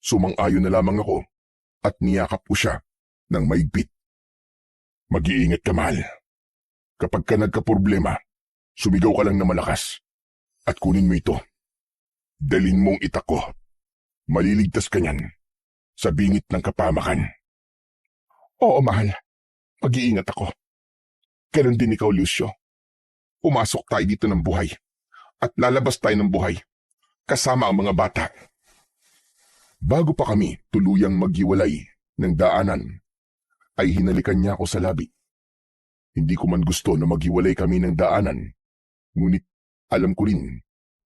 Sumang-ayon na lamang ako at niyakap ko siya ng maigpit. Mag-iingat ka, mahal. Kapag ka nagkaproblema, sumigaw ka lang na malakas at kunin mo ito. Dalin mong itak ko. Maliligtas ka niyan sa bingit ng kapamakan. Oo, mahal. Mag-iingat ako. Ganon din ikaw, Lucio. Pumasok tayo dito ng buhay at lalabas tayo ng buhay kasama ang mga bata. Bago pa kami tuluyang maghiwalay ng daanan, ay hinalikan niya ako sa labi. Hindi ko man gusto na maghiwalay kami ng daanan, ngunit Alam ko rin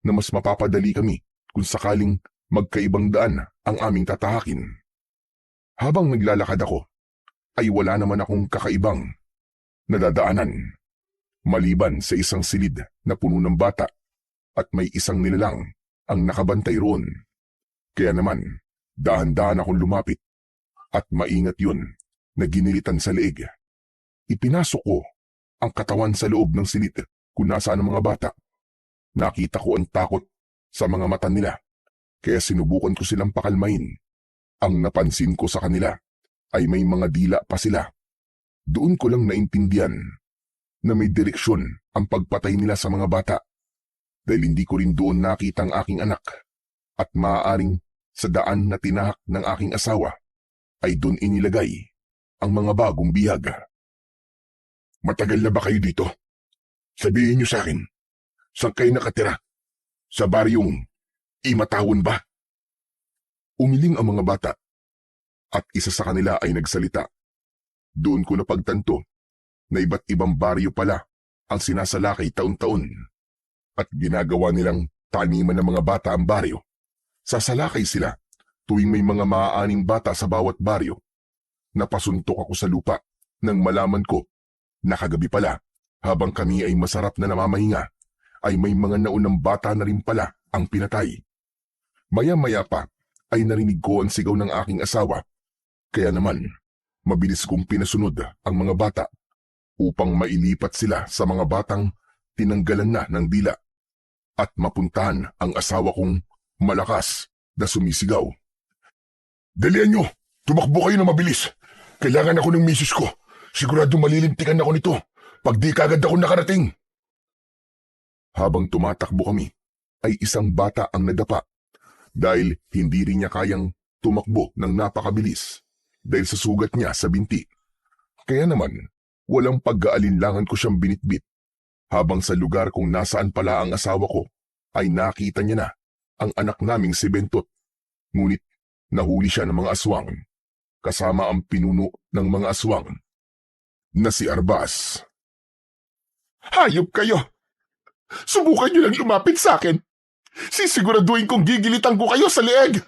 na mas mapapadali kami kung sakaling magkaibang daan ang aming tatahakin. Habang naglalakad ako, ay wala naman akong kakaibang nadadaanan. Maliban sa isang silid na puno ng bata at may isang nilalang ang nakabantay roon. Kaya naman, dahan-dahan akong lumapit at maingat yun na ginilitan sa leeg. Ipinasok ko ang katawan sa loob ng silid kung nasaan ang mga bata. Nakita ko ang takot sa mga mata nila, kaya sinubukan ko silang pakalmain. Ang napansin ko sa kanila ay may mga dila pa sila. Doon ko lang naintindihan na may direksyon ang pagpatay nila sa mga bata, dahil hindi ko rin doon nakita ang aking anak at maaaring sa daan na tinahak ng aking asawa ay doon inilagay ang mga bagong bihag. Matagal na ba kayo dito? Sabihin niyo sa akin, saan kayo nakatira? Sa baryong Imatawon ba? Umiling ang mga bata at isa sa kanila ay nagsalita. Doon ko napagtanto na iba't ibang baryo pala ang sinasalakay taon-taon at ginagawa nilang taniman ng mga bata ang baryo. Sasalakay sila tuwing may mga maaaning bata sa bawat baryo. Napasuntok ako sa lupa nang malaman ko na kagabi pala, habang kami ay masarap na namamahinga, ay may mga naunang bata na rin pala ang pinatay. Maya-maya pa ay narinig ko ang sigaw ng aking asawa. Kaya naman, mabilis kong pinasunod ang mga bata upang mailipat sila sa mga batang tinanggalan na ng dila at mapuntahan ang asawa kong malakas na sumisigaw. Dalian nyo! Tumakbo kayo na mabilis! Kailangan ako ng misis ko. Sigurado malilintikan ako nito pag di kagad ako nakarating. Habang tumatakbo kami, ay isang bata ang nadapa dahil hindi rin niya kayang tumakbo ng napakabilis dahil sa sugat niya sa binti. Kaya naman, walang pag-aalinlangan ko siyang binitbit. Habang sa lugar kung nasaan pala ang asawa ko, ay nakita niya na ang anak naming si Bentot. Ngunit nahuli siya ng mga aswang, kasama ang pinuno ng mga aswang na si Arbas. Hayop kayo! Subukan niyo lang lumapit sa akin. Sisiguraduhin kong gigilitan ko kayo sa leeg.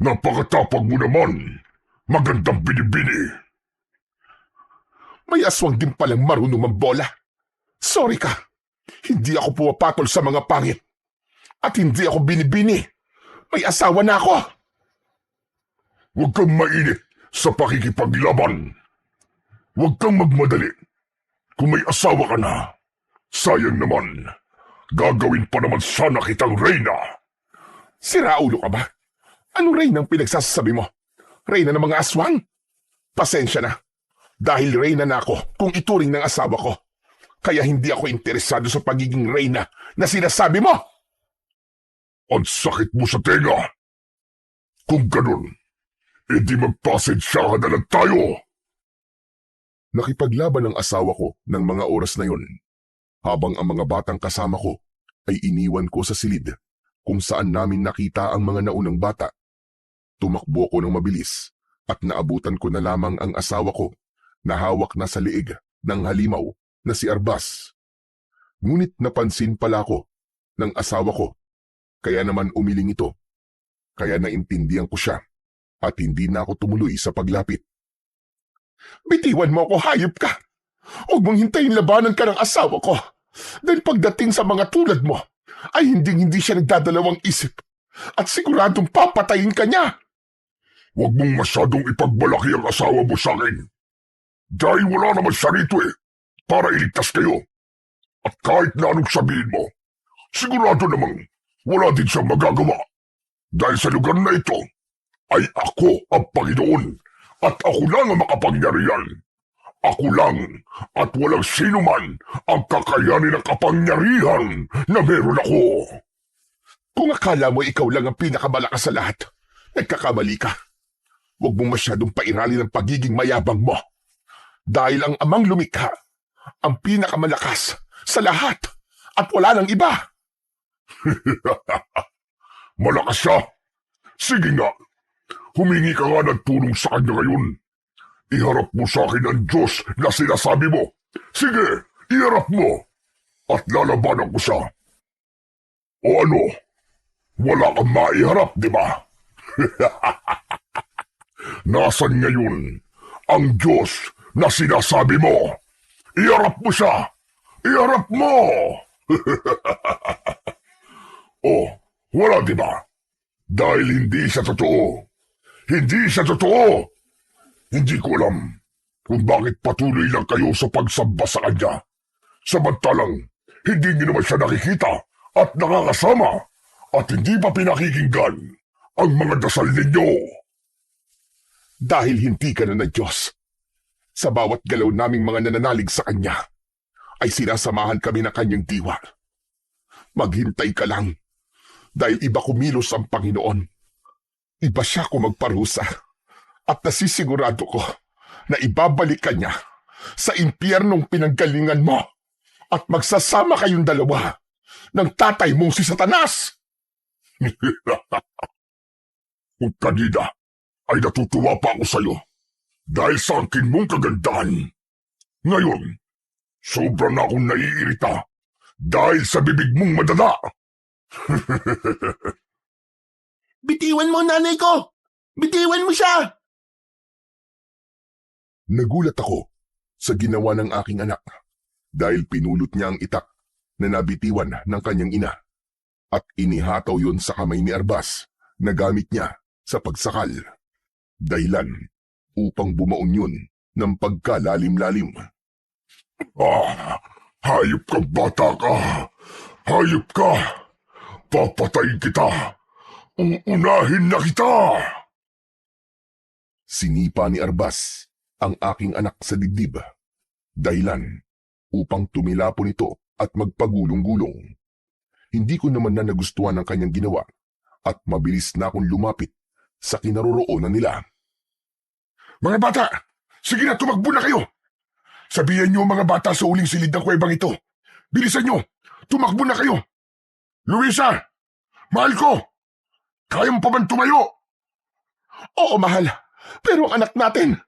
Napakatapag mo naman. Magandang binibini. May aswang din palang marunong mambola. Sorry ka. Hindi ako pumapatol sa mga pangit. At hindi ako binibini. May asawa na ako. Huwag kang mainit sa pakikipaglaban. Huwag kang magmadali. Kung may asawa ka na, sayang naman. Gagawin pa naman sana kitang reyna. Siraulo ka ba? Anong reyna ang pinagsasabi mo? Reyna ng mga aswang? Pasensya na. Dahil reyna na ako kung ituring ng asawa ko. Kaya hindi ako interesado sa pagiging reyna na sinasabi mo. Ang sakit mo sa tenga. Kung ganun, edi magpasensyahan na lang tayo. Nakipaglaban ang asawa ko ng mga oras na yon, habang ang mga batang kasama ko ay iniwan ko sa silid kung saan namin nakita ang mga naunang bata. Tumakbo ko ng mabilis at naabutan ko na lamang ang asawa ko na hawak na sa liig ng halimaw na si Arbas. Ngunit napansin pala ko ng asawa ko, kaya naman umiling ito. Kaya naintindihan ko siya at hindi na ako tumuloy sa paglapit. Bitiwan mo ako, hayop ka! Huwag mong hintayin labanan ka ng asawa ko. Dahil pagdating sa mga tulad mo, ay hindi siya nagdadalawang isip at siguradong papatayin ka niya. Huwag mong masyadong ipagmalaki ang asawa mo sa akin. Dahil wala naman siya rito para iligtas kayo. At kahit na anong sabihin mo, sigurado namang wala din siyang magagawa. Dahil sa lugar na ito, ay ako ang Panginoon at ako lang ang makapangyarihan. Ako lang at walang sino man ang kakayanin ng kapangyarihan na meron ako. Kung akala mo ikaw lang ang pinakamalakas sa lahat, nagkakamali ka. Huwag mong masyadong pairali ng pagiging mayabang mo. Dahil ang amang lumikha, ang pinakamalakas sa lahat at wala nang iba. Malakas siya. Sige nga, humingi ka nga ng tulong sa kanya ngayon. Iharap mo sa akin ang Diyos na sinasabi mo. Sige, iharap mo. at lalabanan ko siya. O ano, wala kang maiharap, di ba? Nasaan ngayon ang Diyos na sinasabi mo? Iharap mo siya! Iharap mo! Oh, wala di ba? Dahil hindi siya totoo. Hindi siya totoo! Hindi ko alam kung bakit patuloy lang kayo sa pagsamba sa kanya. Samantalang, hindi niyo naman siya nakikita at nakakasama at hindi pa pinakikinggan ang mga dasal ninyo. Dahil hindi ka na ng Diyos, sa bawat galaw naming mga nananalig sa Kanya, ay sinasamahan kami ng Kanyang diwa. Maghintay ka lang, dahil iba kumilos ang Panginoon. Iba siya kung magparusa, at nasisigurado ko na ibabalik ka niya sa impyernong pinanggalingan mo at magsasama kayong dalawa ng tatay mong si Satanas. Kung kanina ay natutuwa pa ako sa'yo dahil sa angkin mong kagandahan. Ngayon, sobra na akong naiirita dahil sa bibig mong madala. Bitiwan mo nanay ko! Bitiwan mo siya! Nagulat ako sa ginawa ng aking anak dahil pinulot niya ang itak na nabitiwan ng kanyang ina at inihataw yon sa kamay ni Arbas na gamit niya sa pagsakal. Dahilan upang bumaon yun ng pagkalalim-lalim. Hayop ka, bata ka! Hayop ka! Papatayin kita! Uunahin na kita! Sinipa ni Arbas ang aking anak sa dibdib. Dahilan upang tumilapon ito at magpagulong-gulong. Hindi ko naman na nagustuhan ang kanyang ginawa at mabilis na akong lumapit sa kinaroroonan nila. Mga bata, sige na, tumakbo na kayo! Sabihan niyo mga bata sa uling silid ng kuwebang ito. Bilisan niyo, tumakbo na kayo! Luisa! Mahal ko! Kaya mo pa bang tumayo? Oo, mahal, pero ang anak natin...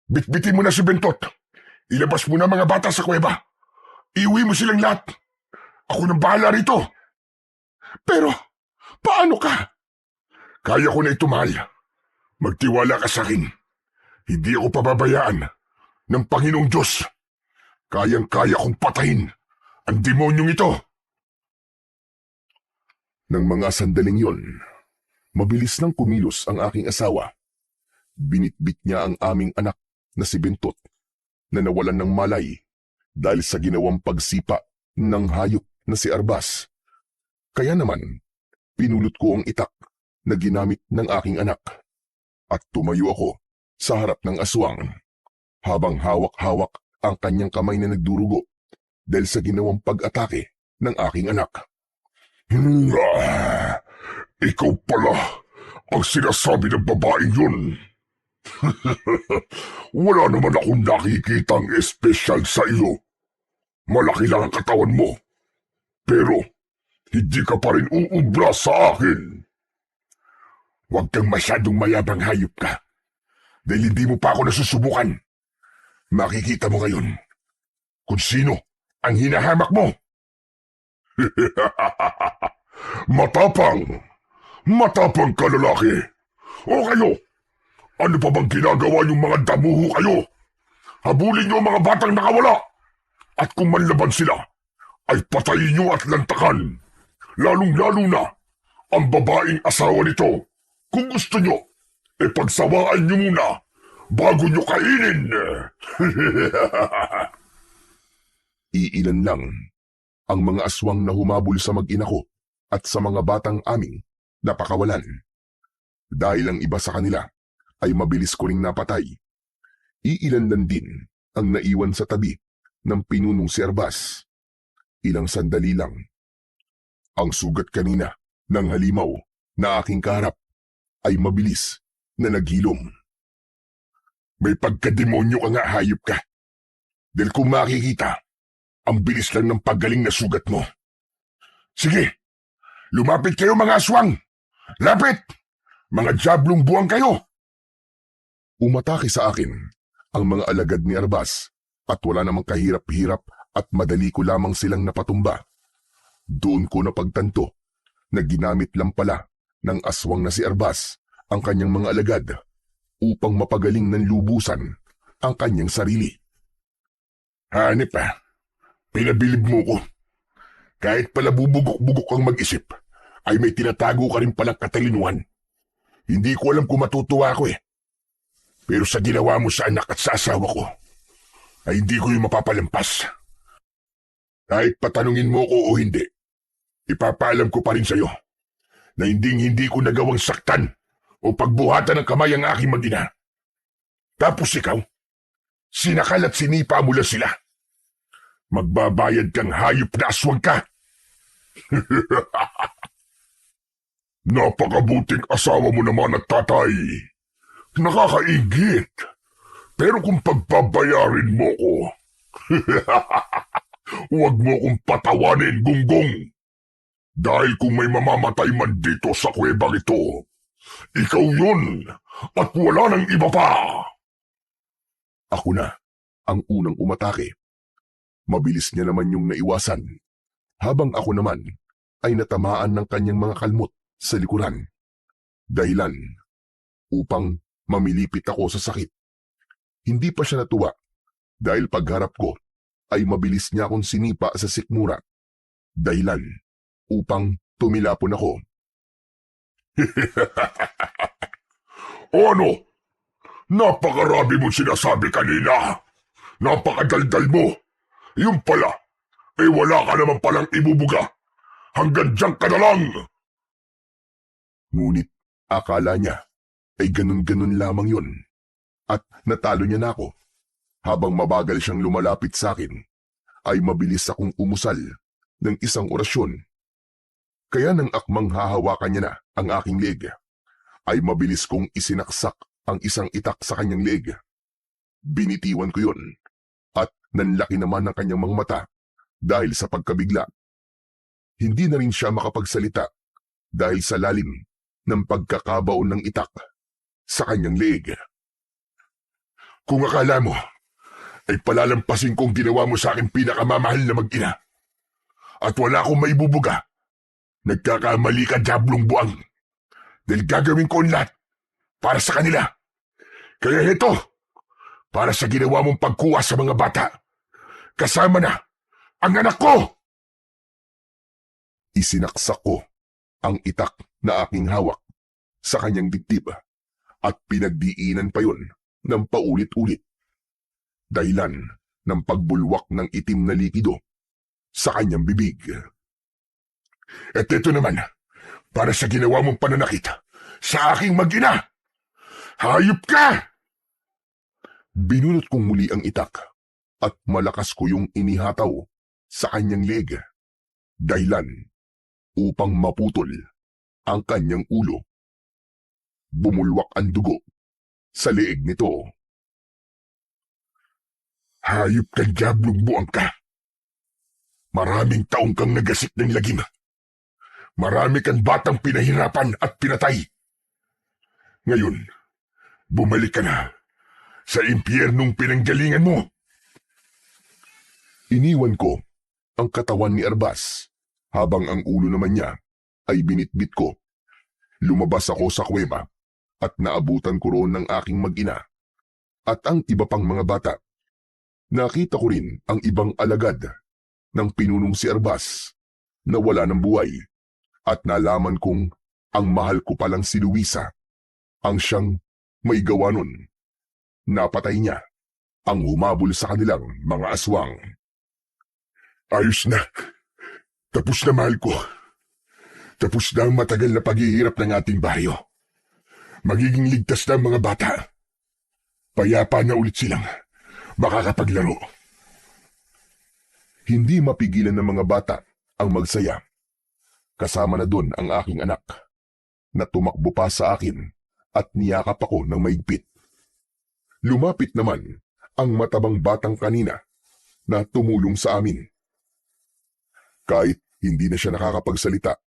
Bitbitin mo na si Bentot. Ilabas mo na mga bata sa kuweba. Iuwi mo silang lahat. Ako nang bahala rito. Pero, paano ka? Kaya ko na ito, mahal. Magtiwala ka sa akin. Hindi ako pababayaan ng Panginoong Diyos. Kayang-kaya kong patayin ang demonyong ito. Nang mga sandaling yon, mabilis nang kumilos ang aking asawa. Binitbit niya ang aming anak na si Bentot na nawalan ng malay dahil sa ginawang pagsipa ng hayop na si Arbas. Kaya naman, pinulot ko ang itak na ginamit ng aking anak at tumayo ako sa harap ng aswang habang hawak-hawak ang kanyang kamay na nagdurugo dahil sa ginawang pag-atake ng aking anak. Ikaw pala ang sinasabi ng babaeng yun. Wala naman akong nakikitang espesyal sa iyo. Malaki lang ang katawan mo. Pero hindi ka pa rin uubra sa akin. Huwag kang masyadong mayabang, hayop ka. Dahil hindi mo pa ako nasusubukan. Makikita mo ngayon kung sino ang hinahamak mo. Matapang! Matapang ka, lalaki! O kayo, ano pa bang ginagawa niyong mga damuho kayo? Habulin niyo ang mga batang nakawala! At kung manlaban sila, ay patayin niyo at lantakan. Lalong-lalo na ang babaeng asawa nito. Kung gusto niyo, pagsawaan niyo muna bago niyo kainin. Iilan lang ang mga aswang na humabol sa mag-ina ko at sa mga batang aming napakawalan. Dahil ang iba sa kanila ay mabilis ko ring napatay. Iilan lang din ang naiwan sa tabi ng pinunong si Arbas. Ilang sandali lang. Ang sugat kanina ng halimaw na aking kaharap ay mabilis na naghilom. May pagkademonyo ka nga, hayop ka. Dahil kung makikita, ang bilis lang ng paggaling na sugat mo. Sige, lumapit kayo mga aswang! Lapit! Mga diablong buwang kayo! Umatake sa akin ang mga alagad ni Arbas at wala namang kahirap-hirap at madali ko lamang silang napatumba. Doon ko napagtanto na ginamit lang pala ng aswang na si Arbas ang kanyang mga alagad upang mapagaling ng lubusan ang kanyang sarili. Hanip pinabilib mo ko. Kahit pala bubugok-bugok kang mag-isip, ay may tinatago ka rin palang katalinuhan. Hindi ko alam kung matutuwa ako Pero sa ginawa mo sa anak at sa asawa ko, ay hindi ko yung mapapalampas. Kahit patanungin mo ko o hindi, ipapaalam ko pa rin sa'yo na hindi ko nagawang saktan o pagbuhatan ng kamay ang aking mag-ina. Tapos ikaw, sinakal at sinipa mo lang sila. Magbabayad kang hayop na aswang ka. Napakabuting asawa mo naman at tatay. Nakakaingit. Pero kung pagbabayarin mo ko, huwag mo kong patawanin, Gunggong. Dahil kung may mamamatay man dito sa kuwebang ito, ikaw yun at wala nang iba pa. Ako na ang unang umatake. Mabilis niya naman yung naiwasan, habang ako naman ay natamaan ng kanyang mga kalmot sa likuran. Dahilan upang mamilipit ako sa sakit. Hindi pa siya natuwa dahil pagharap ko ay mabilis niya akong sinipa sa sikmura. Dahilan upang tumilapon ako. O ano? Napakarami mong sinasabi kanina. Napakadaldal mo. Yung pala, wala ka naman palang ibubuga. Hanggang diyan ka na lang. Ngunit akala niya ay ganun-ganun lamang yun. At natalo niya na ako. Habang mabagal siyang lumalapit sa akin, ay mabilis akong umusal ng isang orasyon. Kaya nang akmang hahawakan niya na ang aking leeg, ay mabilis kong isinaksak ang isang itak sa kanyang leeg. Binitiwan ko yun at nanlaki naman ang kanyang mga mata dahil sa pagkabigla. Hindi na rin siya makapagsalita dahil sa lalim ng pagkakabaon ng itak sa kanyang leeg. Kung akala mo, ay palalampasin kong ginawa mo sa akin pinakamamahal na mag-ina. At wala akong maibubuga. Nagkakamali ka, Diablong Buang. Dahil gagawin ko ang lahat para sa kanila. Kaya ito, para sa ginawa mong pagkuha sa mga bata, kasama na ang anak ko! Isinaksak ko ang itak na aking hawak sa kanyang dibdib at pinagdiinan pa yun ng paulit-ulit. Dahilan ng pagbulwak ng itim na likido sa kanyang bibig. At ito naman, para sa ginawa mong pananakit sa aking mag-ina! Hayop ka! Binunot kong muli ang itak at malakas ko yung inihataw sa kanyang leeg. Dahilan upang maputol ang kanyang ulo. Bumulwak ang dugo sa leeg nito. Hayop ka, Diablong Buang ka! Maraming taong kang nagasik ng lagim. Marami kang batang pinahirapan at pinatay. Ngayon, bumalik ka na sa impyernong pinanggalingan mo. Iniwan ko ang katawan ni Arbas habang ang ulo naman niya ay binitbit ko. Lumabas ako sa kuweba at naabutan ko roon ng aking mag-ina at ang iba pang mga bata. Nakita ko rin ang ibang alagad ng pinunong si Arbas na wala ng buhay at nalaman kong ang mahal ko palang si Luisa ang siyang may gawa nun. Napatay niya ang humabol sa kanilang mga aswang. Ayos na. Tapos na, mahal ko. Tapos na ang matagal na paghihirap ng ating baryo. Magiging ligtas na ang mga bata. Payapa na ulit silang makakapaglaro. Hindi mapigilan ng mga bata ang magsaya. Kasama na doon ang aking anak na tumakbo pa sa akin at niyakap ako ng maigpit. Lumapit naman ang matabang batang kanina na tumulong sa amin. Kahit hindi na siya nakakapagsalita,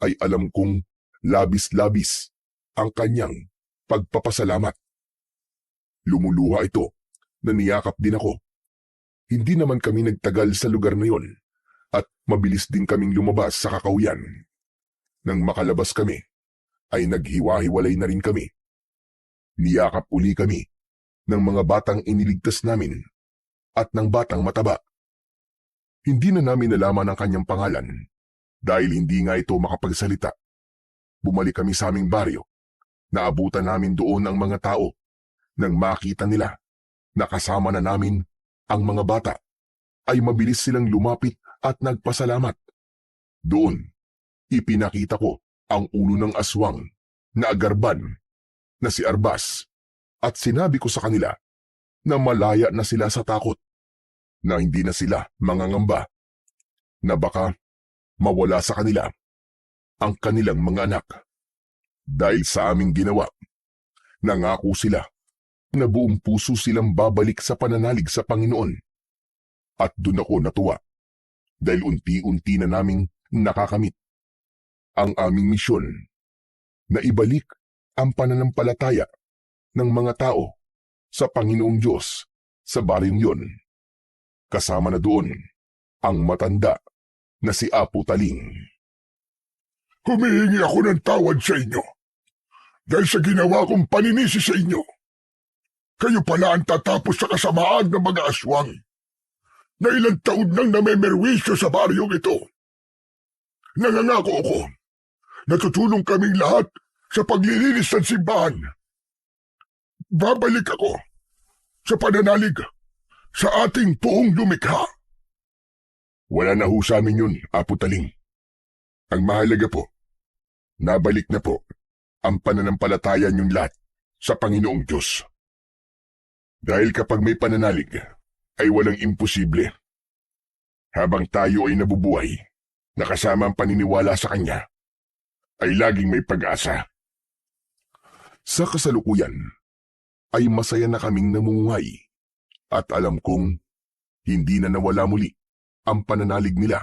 ay alam kong labis-labis ang kanyang pagpapasalamat. Lumuluha ito na niyakap din ako Hindi naman kami nagtagal sa lugar na yon at mabilis din kaming lumabas sa kakauyan. Nang makalabas kami, ay naghiwa-hiwalay na rin kami. Niyakap uli kami ng mga batang iniligtas namin at ng batang mataba. Hindi na namin nalaman ang kanyang pangalan dahil hindi nga ito makapagsalita. Bumalik kami sa aming baryo. Naabutan namin doon ang mga tao nang makita nila na kasama na namin ang mga bata ay mabilis silang lumapit at nagpasalamat. Doon, ipinakita ko ang ulo ng aswang na agarban na si Arbas at sinabi ko sa kanila na malaya na sila sa takot, na hindi na sila mangangamba, na baka mawala sa kanila ang kanilang mga anak. Dahil sa aming ginawa, nangako sila na buong puso silang babalik sa pananalig sa Panginoon. At doon ako natuwa dahil unti-unti na naming nakakamit ang aming misyon na ibalik ang pananampalataya ng mga tao sa Panginoong Diyos sa baryong yon. Kasama na doon ang matanda na si Apo Taling. Humihingi ako ng tawad sa inyo dahil sa ginawa kong paninisi sa inyo. Kayo pala ang tatapos sa kasamaan ng mga aswang na ilang taon nang namemerwisyo sa baryong ito. Nangangako ako na tutulong kaming lahat sa paglilinis ng simbahan. Babalik ako sa pananalig sa ating buong lumikha. Wala na ho sa amin yun, Apo Taling. Ang mahalaga po, nabalik na po ang pananampalataya niyong lahat sa Panginoong Diyos. Dahil kapag may pananalig, ay walang imposible. Habang tayo ay nabubuhay, nakasama ang paniniwala sa Kanya, ay laging may pag-asa. Sa kasalukuyan, ay masaya na kaming namumuhay at alam kong hindi na nawala muli ang pananalig nila.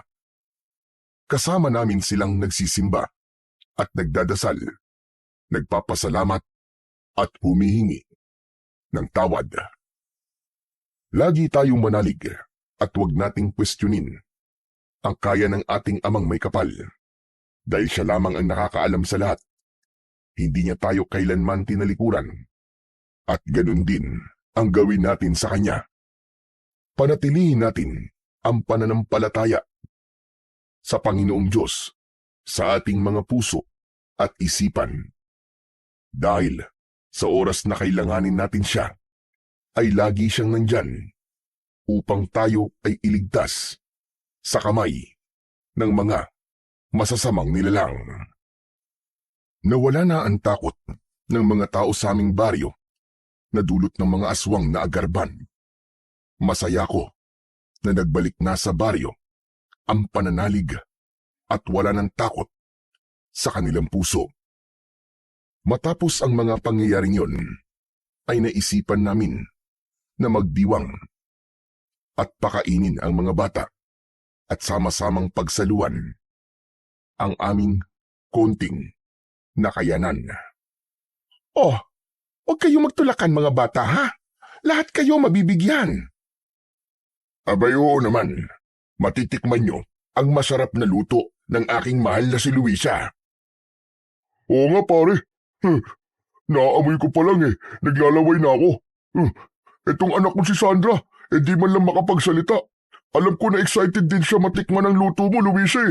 Kasama namin silang nagsisimba at nagdadasal, nagpapasalamat at humihingi ng tawad. Lagi tayong manalig at huwag nating kwestiyonin ang kaya ng ating amang may kapal dahil siya lamang ang nakakaalam sa lahat. Hindi niya tayo kailanman tinalikuran at ganun din ang gawin natin sa Kanya. Panatilihin natin ang pananampalataya sa Panginoong Diyos sa ating mga puso at isipan. Dahil sa oras na kailanganin natin siya, ay lagi siyang nandyan upang tayo ay iligtas sa kamay ng mga masasamang nilalang. Nawala na ang takot ng mga tao sa aming baryo na dulot ng mga aswang na agarban. Masaya ko na nagbalik na sa baryo ang pananalig at wala ng takot sa kanilang puso. Matapos ang mga pangyayaring yon, ay naisipan namin na magdiwang at pakainin ang mga bata at sama-samang pagsaluan ang aming konting nakayanan. Oh, huwag kayong magtulakan mga bata ha. Lahat kayo mabibigyan. Abay oo naman, matitikman nyo ang masarap na luto ng aking mahal na si Luisa. Oo nga pare. Naamoy ko pa lang naglalaway na ako. Etong anak mo si Sandra, di man lang makapagsalita. Alam ko na excited din siya matikman ang luto mo, Luisa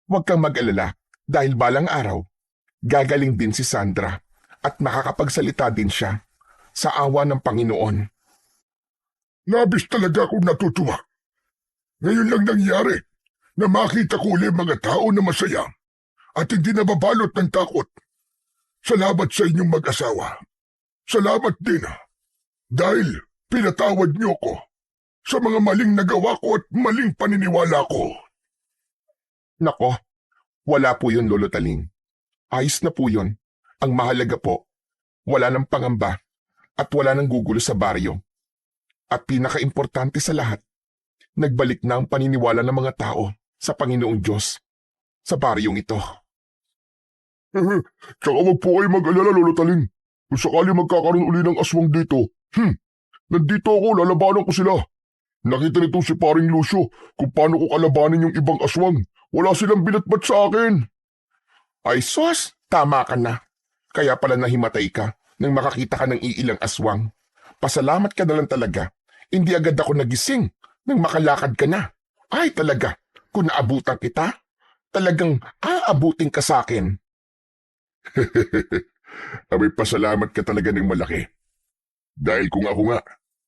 Huwag kang mag-alala dahil balang araw, gagaling din si Sandra at makakapagsalita din siya sa awa ng Panginoon. Labis talaga akong natutuwa. Ngayon lang nangyari na makita ko ulit mga tao na masaya at hindi nababalot ng takot. Salamat sa inyong mag-asawa. Salamat din dahil pinatawad niyo ko sa mga maling nagawa ko at maling paniniwala ko. Nako, wala po yun, Lolo Taling. Ayos na po yun. Ang mahalaga po, wala ng pangamba at wala ng gugulo sa baryo. At pinaka-importante sa lahat, nagbalik na ang paniniwala ng mga tao sa Panginoong Diyos sa baryong ito. Tsaka wag po kayo mag-alala, Lolo Taling. Kung sakali magkakaroon uli ng aswang dito, nandito ako, lalabanan ko sila. Nakita nito si paring Lucio kung paano ko kalabanin yung ibang aswang. Wala silang binatbat sa akin. Ay sus, tama ka na. Kaya pala nahimatay ka nang makakita ka ng iilang aswang. Pasalamat ka na lang talaga. Hindi agad ako nagising nang makalakad ka na. Ay talaga, kung naabutan kita, talagang aabutin ka sa akin. Abay, pasalamat ka talaga ng malaki. Dahil kung ako nga,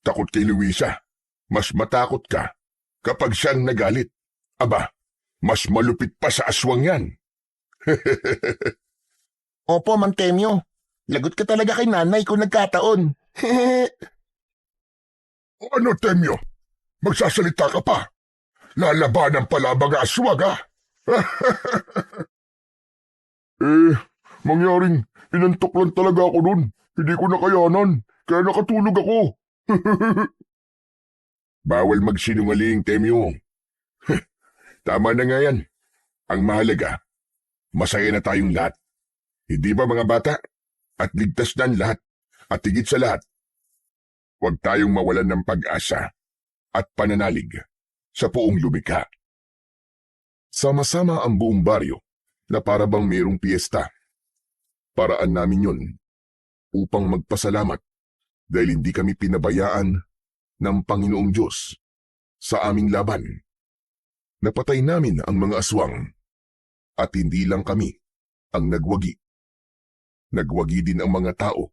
takot kay Luisa, mas matakot ka kapag siyang nagalit. Aba, mas malupit pa sa aswang yan. Opo, Mantemyo. Lagot ka talaga kay nanay kung nagkataon. Ano, Temyo? Magsasalita ka pa? Lalabanan pala mga aswag, ha? Mangyaring inantok lang talaga ako nun. Hindi ko nakayanan, kaya nakatulog ako. Bawal magsinungaling, Temyo. Tama na nga yan. Ang mahalaga, masaya na tayong lahat. Hindi ba mga bata? At ligtas na ang lahat. At higit sa lahat, huwag tayong mawalan ng pag-asa at pananalig sa buong lumikha. Sama-sama ang buong baryo na para bang mayroong piyesta. Paraan namin yon upang magpasalamat dahil hindi kami pinabayaan ng Panginoong Diyos sa aming laban. Napatay namin ang mga aswang at hindi lang kami ang nagwagi. Nagwagi din ang mga tao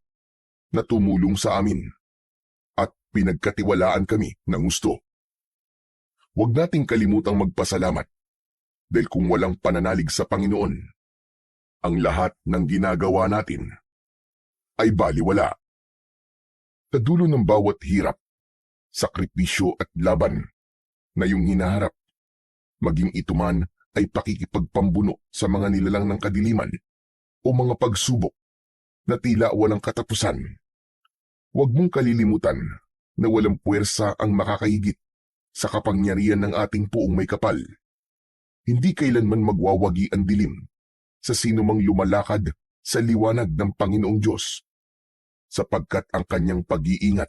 na tumulong sa amin at pinagkatiwalaan kami ng gusto. Huwag nating kalimutang magpasalamat dahil kung walang pananalig sa Panginoon, ang lahat ng ginagawa natin ay baliwala. Sa dulo ng bawat hirap, sakripisyo at laban na yung hinaharap, maging ito man ay pakikipagpambuno sa mga nilalang ng kadiliman o mga pagsubok na tila walang katapusan. Huwag mong kalilimutan na walang puwersa ang makakahigit sa kapangyarihan ng ating Puong May Kapal. Hindi kailanman magwawagi ang dilim sa sinumang lumalakad sa liwanag ng Panginoong Diyos, sapagkat ang kanyang pag-iingat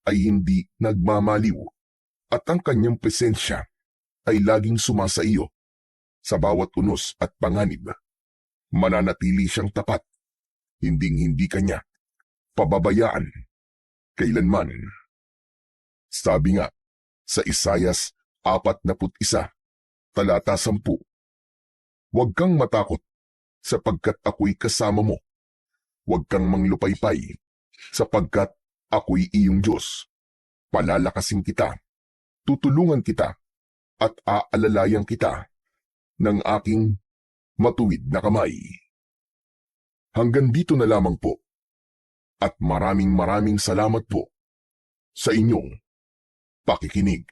ay hindi nagmamaliw at ang kanyang presensya ay laging sumasa iyo sa bawat unos at panganib. Mananatili siyang tapat, hinding-hindi kanya pababayaan kailanman. Sabi nga sa Isayas 41, talata 10, huwag kang matakot sapagkat ako'y kasama mo. Huwag kang manglupaypay sapagkat ako'y iyong Diyos. Palalakasin kita, tutulungan kita, at aalalayan kita ng aking matuwid na kamay. Hanggang dito na lamang po. At maraming salamat po sa inyong pakikinig.